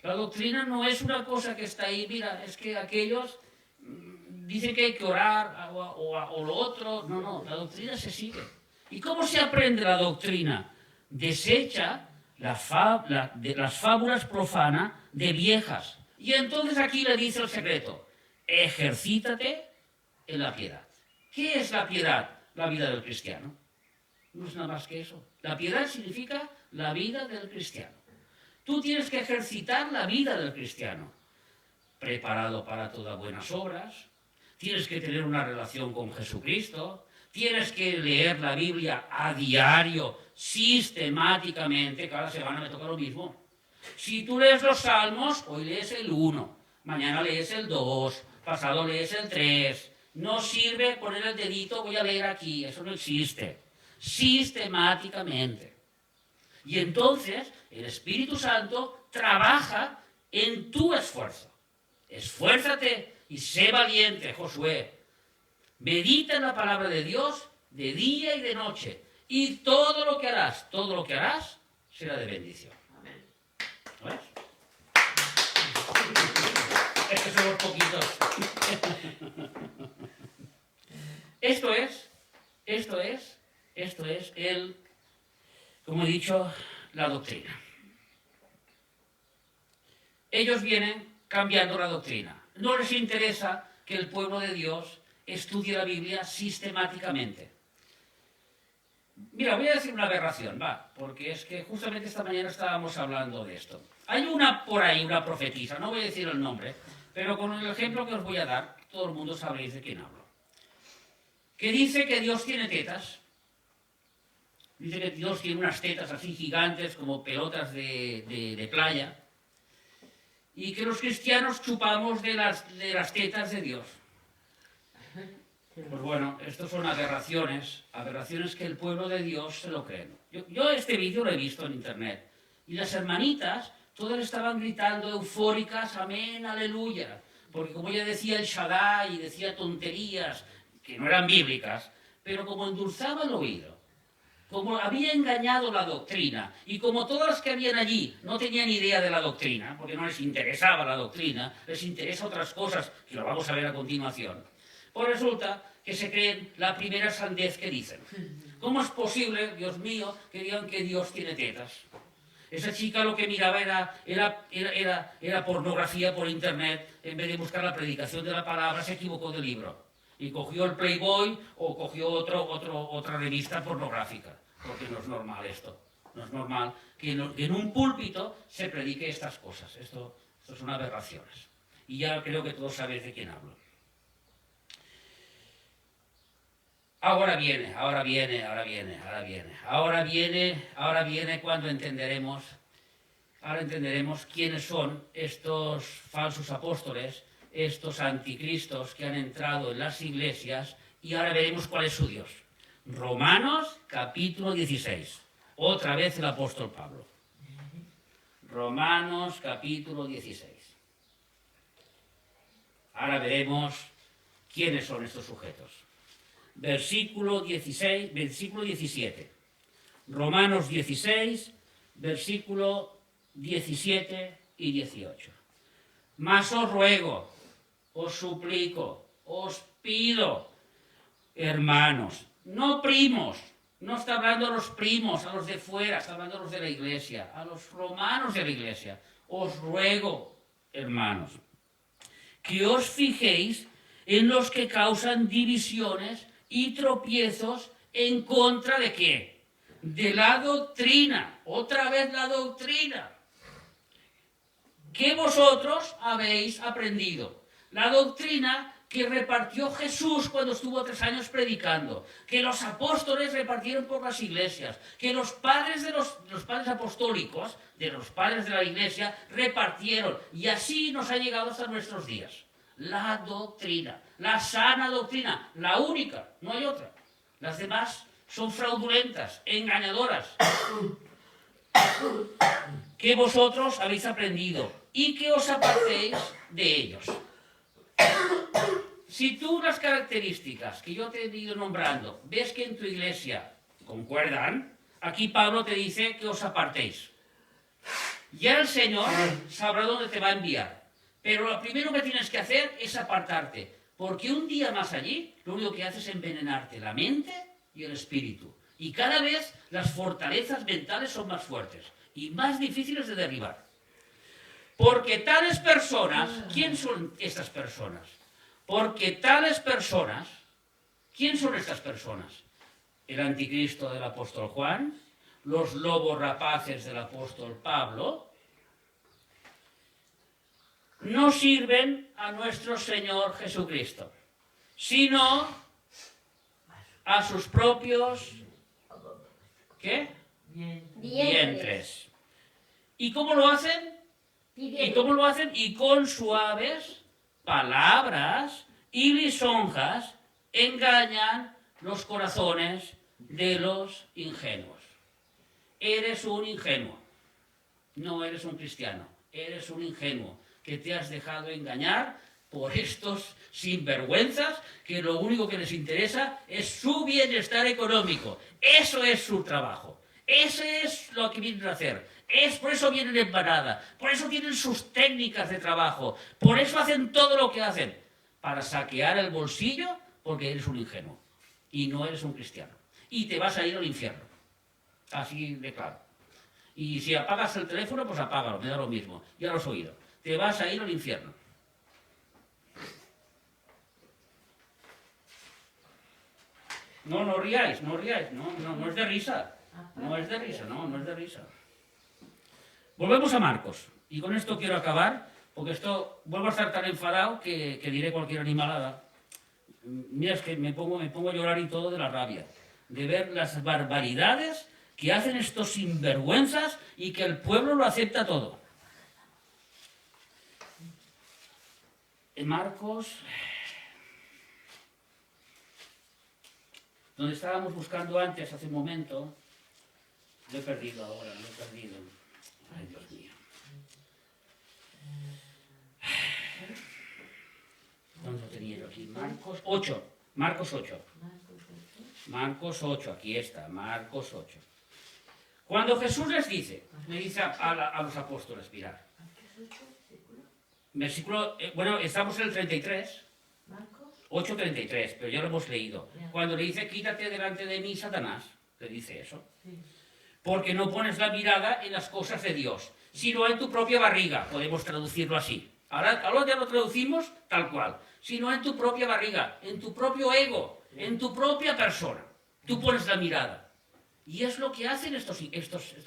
A: La doctrina no es una cosa que está ahí, mira, es que aquellos dicen que hay que orar o lo otro. No, la doctrina se sigue. ¿Y cómo se aprende la doctrina? Desecha las fábulas profanas de viejas. Y entonces aquí le dice el secreto: ejercítate en la piedad. ¿Qué es la piedad? La vida del cristiano. No es nada más que eso. La piedad significa la vida del cristiano. Tú tienes que ejercitar la vida del cristiano, preparado para todas buenas obras. Tienes que tener una relación con Jesucristo. Tienes que leer la Biblia a diario, sistemáticamente. Cada semana me toca lo mismo. Si tú lees los Salmos, hoy lees el 1, mañana lees el 2, pasado lees el 3. No sirve poner el dedito, voy a leer aquí, eso no existe. Sistemáticamente. Y entonces el Espíritu Santo trabaja en tu esfuerzo. Esfuérzate y sé valiente, Josué. Medita en la palabra de Dios de día y de noche. Y todo lo que harás será de bendición. Amén. ¿No ves? Estos son los poquitos. Esto es como he dicho, la doctrina. Ellos vienen cambiando la doctrina. No les interesa que el pueblo de Dios estudie la Biblia sistemáticamente. Mira, voy a decir una aberración, va, porque es que justamente esta mañana estábamos hablando de esto. Hay una por ahí, una profetisa, no voy a decir el nombre, pero con el ejemplo que os voy a dar, todo el mundo sabréis de quién hablo. Que dice que Dios tiene tetas. Dice que Dios tiene unas tetas así gigantes como pelotas de playa. Y que los cristianos chupamos de las tetas de Dios. Pues bueno, estos son aberraciones que el pueblo de Dios se lo creen. Yo este vídeo lo he visto en internet. Y las hermanitas, todas estaban gritando eufóricas, amén, aleluya. Porque como ella decía el Shaddai y decía tonterías que no eran bíblicas, pero como endulzaba el oído, como había engañado la doctrina, y como todas las que habían allí no tenían idea de la doctrina, porque no les interesaba la doctrina, les interesa otras cosas, que lo vamos a ver a continuación, pues resulta que se creen la primera sandez que dicen. ¿Cómo es posible, Dios mío, que digan que Dios tiene tetas? Esa chica lo que miraba era pornografía por internet, en vez de buscar la predicación de la palabra, se equivocó de libro. Y cogió el Playboy o cogió otra revista pornográfica, porque no es normal esto. No es normal que en un púlpito se predique estas cosas. Esto son aberraciones. Y ya creo que todos sabéis de quién hablo. Ahora viene cuando entenderemos quiénes son estos falsos apóstoles, estos anticristos que han entrado en las iglesias, y ahora veremos cuál es su Dios. Romanos capítulo 16. Otra vez el apóstol Pablo. Romanos capítulo 16. Ahora veremos quiénes son estos sujetos. Versículo 16, versículo 17. Romanos 16, versículo 17 y 18. Mas os ruego, os suplico, os pido, hermanos, no primos, no está hablando a los primos, a los de fuera, está hablando a los de la iglesia, a los romanos de la iglesia. Os ruego, hermanos, que os fijéis en los que causan divisiones y tropiezos en contra de ¿qué? De la doctrina. Otra vez la doctrina. Que vosotros habéis aprendido. La doctrina que repartió Jesús cuando estuvo 3 años predicando, que los apóstoles repartieron por las iglesias, que los padres de los padres apostólicos, de los padres de la iglesia, repartieron, y así nos ha llegado hasta nuestros días. La doctrina, la sana doctrina, la única, no hay otra. Las demás son fraudulentas, engañadoras, que vosotros habéis aprendido y que os apartéis de ellos. Si tú las características que yo te he ido nombrando ves que en tu iglesia concuerdan, aquí Pablo te dice que os apartéis. Ya el Señor sabrá dónde te va a enviar. Pero lo primero que tienes que hacer es apartarte, porque un día más allí lo único que haces es envenenarte la mente y el espíritu. Y cada vez las fortalezas mentales son más fuertes y más difíciles de derribar. Porque tales personas, ¿quién son estas personas? Porque tales personas, ¿quién son estas personas? El anticristo del apóstol Juan, los lobos rapaces del apóstol Pablo, no sirven a nuestro Señor Jesucristo, sino a sus propios ¿qué? Vientres. ¿Y cómo lo hacen? Y con suaves palabras y lisonjas engañan los corazones de los ingenuos. Eres un ingenuo, no eres un cristiano, eres un ingenuo que te has dejado engañar por estos sinvergüenzas que lo único que les interesa es su bienestar económico. Eso es su trabajo. Eso es lo que vienen a hacer. Por eso vienen en manada. Por eso tienen sus técnicas de trabajo. Por eso hacen todo lo que hacen. Para saquear el bolsillo, porque eres un ingenuo. Y no eres un cristiano. Y te vas a ir al infierno. Así de claro. Y si apagas el teléfono, pues apágalo, me da lo mismo. Ya lo has oído. Te vas a ir al infierno. No, no riáis, no riáis, no es de risa. No es de risa, no es de risa. Volvemos a Marcos. Y con esto quiero acabar, porque esto vuelvo a estar tan enfadado que diré cualquier animalada. Mira, es que me pongo a llorar y todo de la rabia, de ver las barbaridades que hacen estos sinvergüenzas y que el pueblo lo acepta todo. En Marcos, donde estábamos buscando antes, hace un momento, lo he perdido ahora, lo he perdido. Ay, Dios mío. ¿Dónde lo tenía yo aquí? Marcos 8. Marcos 8. Marcos 8, aquí está, Marcos 8. Cuando Jesús le dice a los apóstoles, mirad. Versículo, bueno, estamos en el 33. 8:33, pero ya lo hemos leído. Cuando le dice, quítate delante de mí, Satanás, le dice eso. Porque no pones la mirada en las cosas de Dios, sino en tu propia barriga, podemos traducirlo así. Ahora ya lo traducimos tal cual. Sino en tu propia barriga, en tu propio ego, en tu propia persona. Tú pones la mirada. Y es lo que hacen estos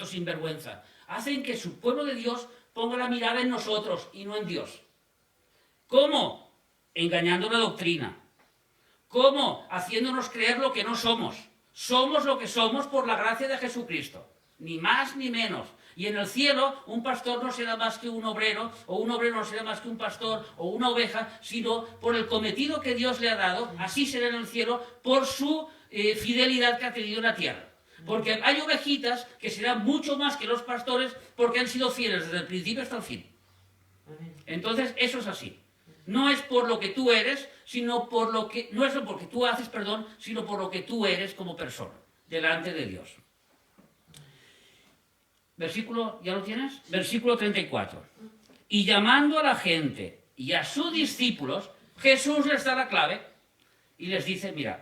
A: sinvergüenza. Hacen que su pueblo de Dios ponga la mirada en nosotros y no en Dios. ¿Cómo? Engañando la doctrina. ¿Cómo? Haciéndonos creer lo que no somos. Somos lo que somos por la gracia de Jesucristo. Ni más ni menos. Y en el cielo un pastor no será más que un obrero, o un obrero no será más que un pastor, o una oveja, sino por el cometido que Dios le ha dado, así será en el cielo, por su fidelidad que ha tenido en la tierra. Porque hay ovejitas que serán mucho más que los pastores porque han sido fieles desde el principio hasta el fin. Entonces, eso es así. No es por lo que tú eres, sino por lo que... No es por lo que tú haces, perdón, sino por lo que tú eres como persona, delante de Dios. Versículo, ¿ya lo tienes? Versículo 34. Y llamando a la gente y a sus discípulos, Jesús les da la clave y les dice, mirad,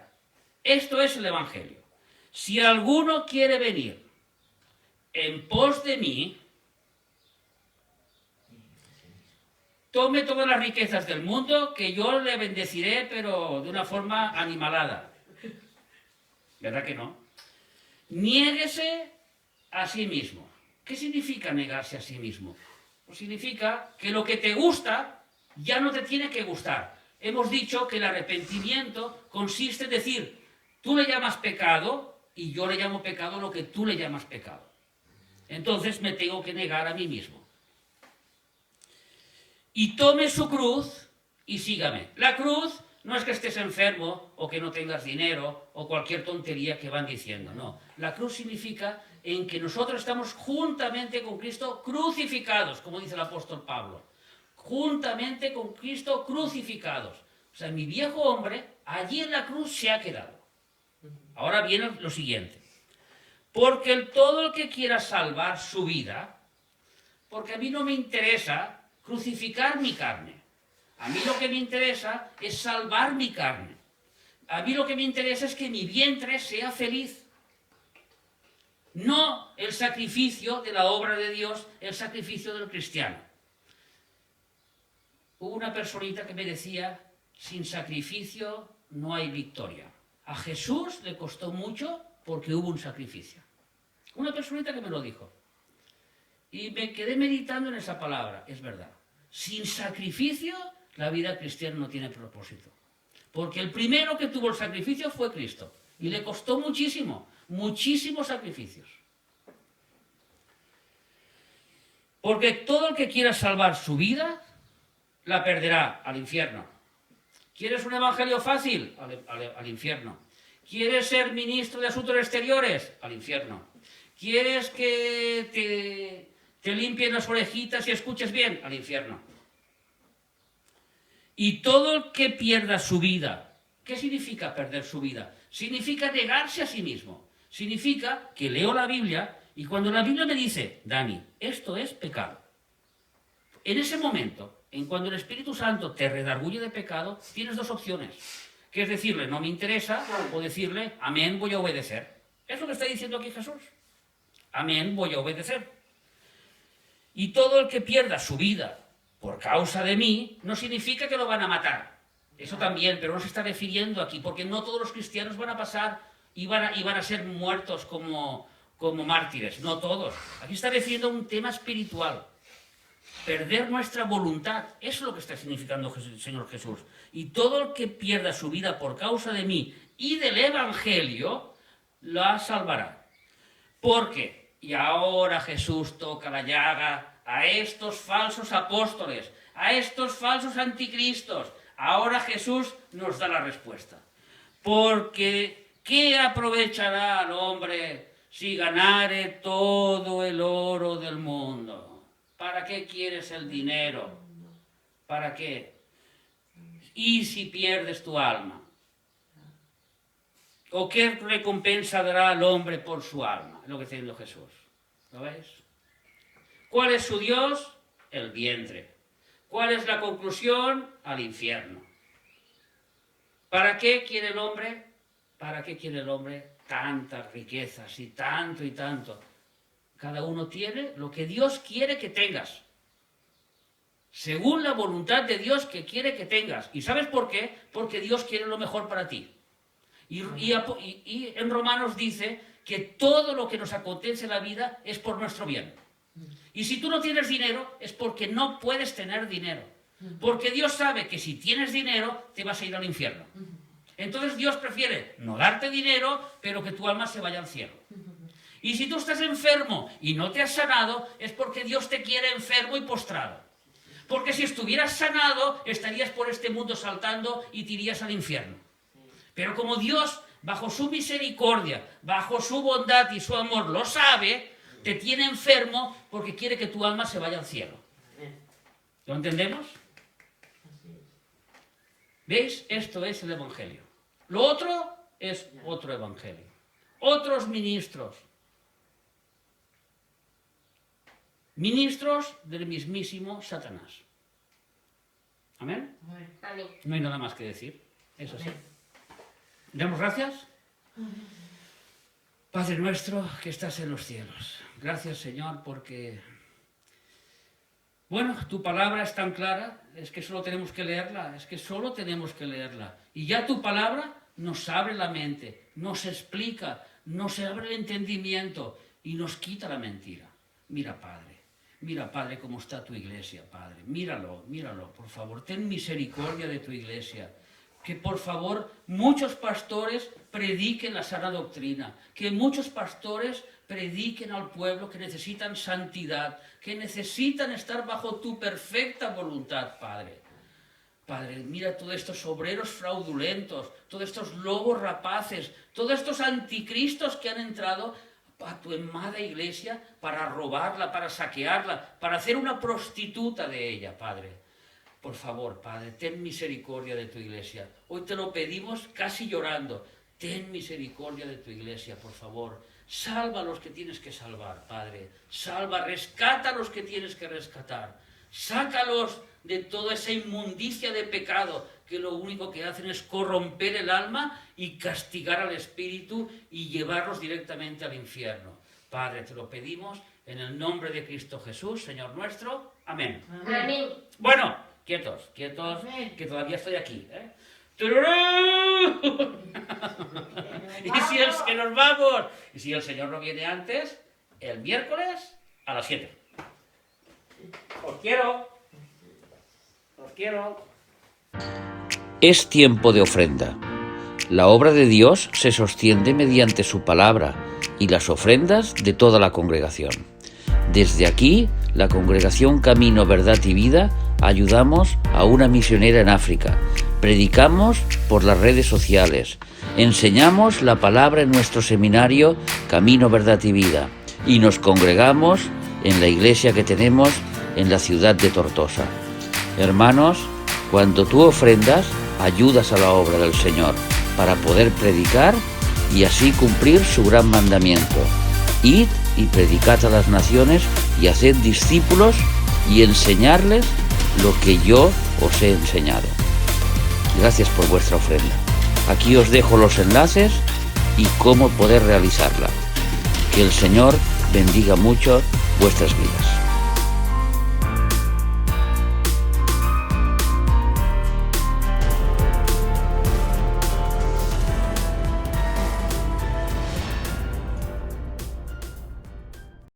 A: esto es el Evangelio. Si alguno quiere venir en pos de mí, tome todas las riquezas del mundo, que yo le bendeciré, pero de una forma animalada. ¿Verdad que no? Niéguese a sí mismo. ¿Qué significa negarse a sí mismo? Pues significa que lo que te gusta ya no te tiene que gustar. Hemos dicho que el arrepentimiento consiste en decir, tú le llamas pecado y yo le llamo pecado lo que tú le llamas pecado. Entonces me tengo que negar a mí mismo. Y tome su cruz y sígame. La cruz no es que estés enfermo o que no tengas dinero o cualquier tontería que van diciendo, no. La cruz significa en que nosotros estamos juntamente con Cristo crucificados, como dice el apóstol Pablo. Juntamente con Cristo crucificados. O sea, mi viejo hombre allí en la cruz se ha quedado. Ahora viene lo siguiente. Porque todo el que quiera salvar su vida, porque a mí no me interesa crucificar mi carne. A mí lo que me interesa es salvar mi carne. A mí lo que me interesa es que mi vientre sea feliz. No el sacrificio de la obra de Dios, el sacrificio del cristiano. Hubo una personita que me decía, sin sacrificio no hay victoria. A Jesús le costó mucho porque hubo un sacrificio. Una personita que me lo dijo. Y me quedé meditando en esa palabra, es verdad. Sin sacrificio, la vida cristiana no tiene propósito. Porque el primero que tuvo el sacrificio fue Cristo. Y le costó muchísimo, muchísimos sacrificios. Porque todo el que quiera salvar su vida, la perderá al infierno. ¿Quieres un evangelio fácil? Al infierno. ¿Quieres ser ministro de Asuntos Exteriores? Al infierno. ¿Quieres que te limpien las orejitas y escuches bien? Al infierno. Y todo el que pierda su vida, ¿qué significa perder su vida? Significa negarse a sí mismo. Significa que leo la Biblia y cuando la Biblia me dice, Dani, esto es pecado. En ese momento, en cuando el Espíritu Santo te redarguye de pecado, tienes dos opciones. Que es decirle, no me interesa, o decirle, amén, voy a obedecer. Es lo que está diciendo aquí Jesús. Amén, voy a obedecer. Y todo el que pierda su vida por causa de mí, no significa que lo van a matar. Eso también, pero no se está refiriendo aquí, porque no todos los cristianos van a pasar y van a ser muertos como mártires, no todos. Aquí está refiriendo a un tema espiritual. Perder nuestra voluntad, eso es lo que está significando el Señor Jesús. Y todo el que pierda su vida por causa de mí y del Evangelio, la salvará. Porque, y ahora Jesús toca la llaga a estos falsos apóstoles, a estos falsos anticristos. Ahora Jesús nos da la respuesta. Porque, ¿qué aprovechará al hombre si ganare todo el oro del mundo? ¿Para qué quieres el dinero? ¿Para qué? ¿Y si pierdes tu alma? ¿O qué recompensa dará al hombre por su alma? Es lo que está diciendo Jesús. ¿Lo veis? ¿Cuál es su Dios? El vientre. ¿Cuál es la conclusión? Al infierno. ¿Para qué quiere el hombre? ¿Para qué quiere el hombre tantas riquezas y tanto y tanto? Cada uno tiene lo que Dios quiere que tengas. Según la voluntad de Dios que quiere que tengas. ¿Y sabes por qué? Porque Dios quiere lo mejor para ti. Y en Romanos dice que todo lo que nos acontece en la vida es por nuestro bien. Y si tú no tienes dinero, es porque no puedes tener dinero. Porque Dios sabe que si tienes dinero, te vas a ir al infierno. Entonces Dios prefiere no darte dinero, pero que tu alma se vaya al cielo. Y si tú estás enfermo y no te has sanado, es porque Dios te quiere enfermo y postrado. Porque si estuvieras sanado, estarías por este mundo saltando y te irías al infierno. Pero como Dios, bajo su misericordia, bajo su bondad y su amor, lo sabe, te tiene enfermo porque quiere que tu alma se vaya al cielo. ¿Lo entendemos? ¿Veis? Esto es el Evangelio. Lo otro es otro Evangelio. Otros ministros. Ministros del mismísimo Satanás. ¿Amén?
B: Amén.
A: No hay nada más que decir. Eso sí. Damos gracias. Padre nuestro que estás en los cielos. Gracias, Señor, porque... Bueno, tu palabra es tan clara, es que solo tenemos que leerla, Y ya tu palabra nos abre la mente, nos explica, nos abre el entendimiento y nos quita la mentira. Mira, Padre, cómo está tu iglesia, Padre. Míralo, por favor. Ten misericordia de tu iglesia. Que, por favor, muchos pastores prediquen la sana doctrina. Que muchos pastores prediquen al pueblo que necesitan santidad, que necesitan estar bajo tu perfecta voluntad, Padre. Padre, mira todos estos obreros fraudulentos, todos estos lobos rapaces, todos estos anticristos que han entrado a tu amada iglesia para robarla, para saquearla, para hacer una prostituta de ella, Padre. Por favor, Padre, ten misericordia de tu iglesia. Hoy te lo pedimos casi llorando. Ten misericordia de tu iglesia, por favor. Salva a los que tienes que salvar, Padre. Rescata a los que tienes que rescatar. Sácalos de toda esa inmundicia de pecado que lo único que hacen es corromper el alma y castigar al espíritu y llevarlos directamente al infierno. Padre, te lo pedimos en el nombre de Cristo Jesús, Señor nuestro. Amén.
B: Amén.
A: Bueno, quietos,
B: Amén.
A: que todavía estoy aquí. ¡Tururú! Que nos vamos. Y si el Señor no viene antes, el miércoles a las 7. Os quiero. Es tiempo de ofrenda. La obra de Dios se sostiene mediante su palabra y las ofrendas de toda la congregación. Desde aquí, la congregación Camino, Verdad y Vida, ayudamos a una misionera en África. Predicamos por las redes sociales. Enseñamos la palabra en nuestro seminario Camino, Verdad y Vida. Y nos congregamos en la iglesia que tenemos en la ciudad de Tortosa. Hermanos, cuando tú ofrendas, ayudas a la obra del Señor para poder predicar y así cumplir su gran mandamiento. Id y predicad a las naciones y haced discípulos y enseñarles lo que yo os he enseñado. Gracias por vuestra ofrenda. Aquí os dejo los enlaces y cómo poder realizarla. Que el Señor bendiga mucho vuestras vidas.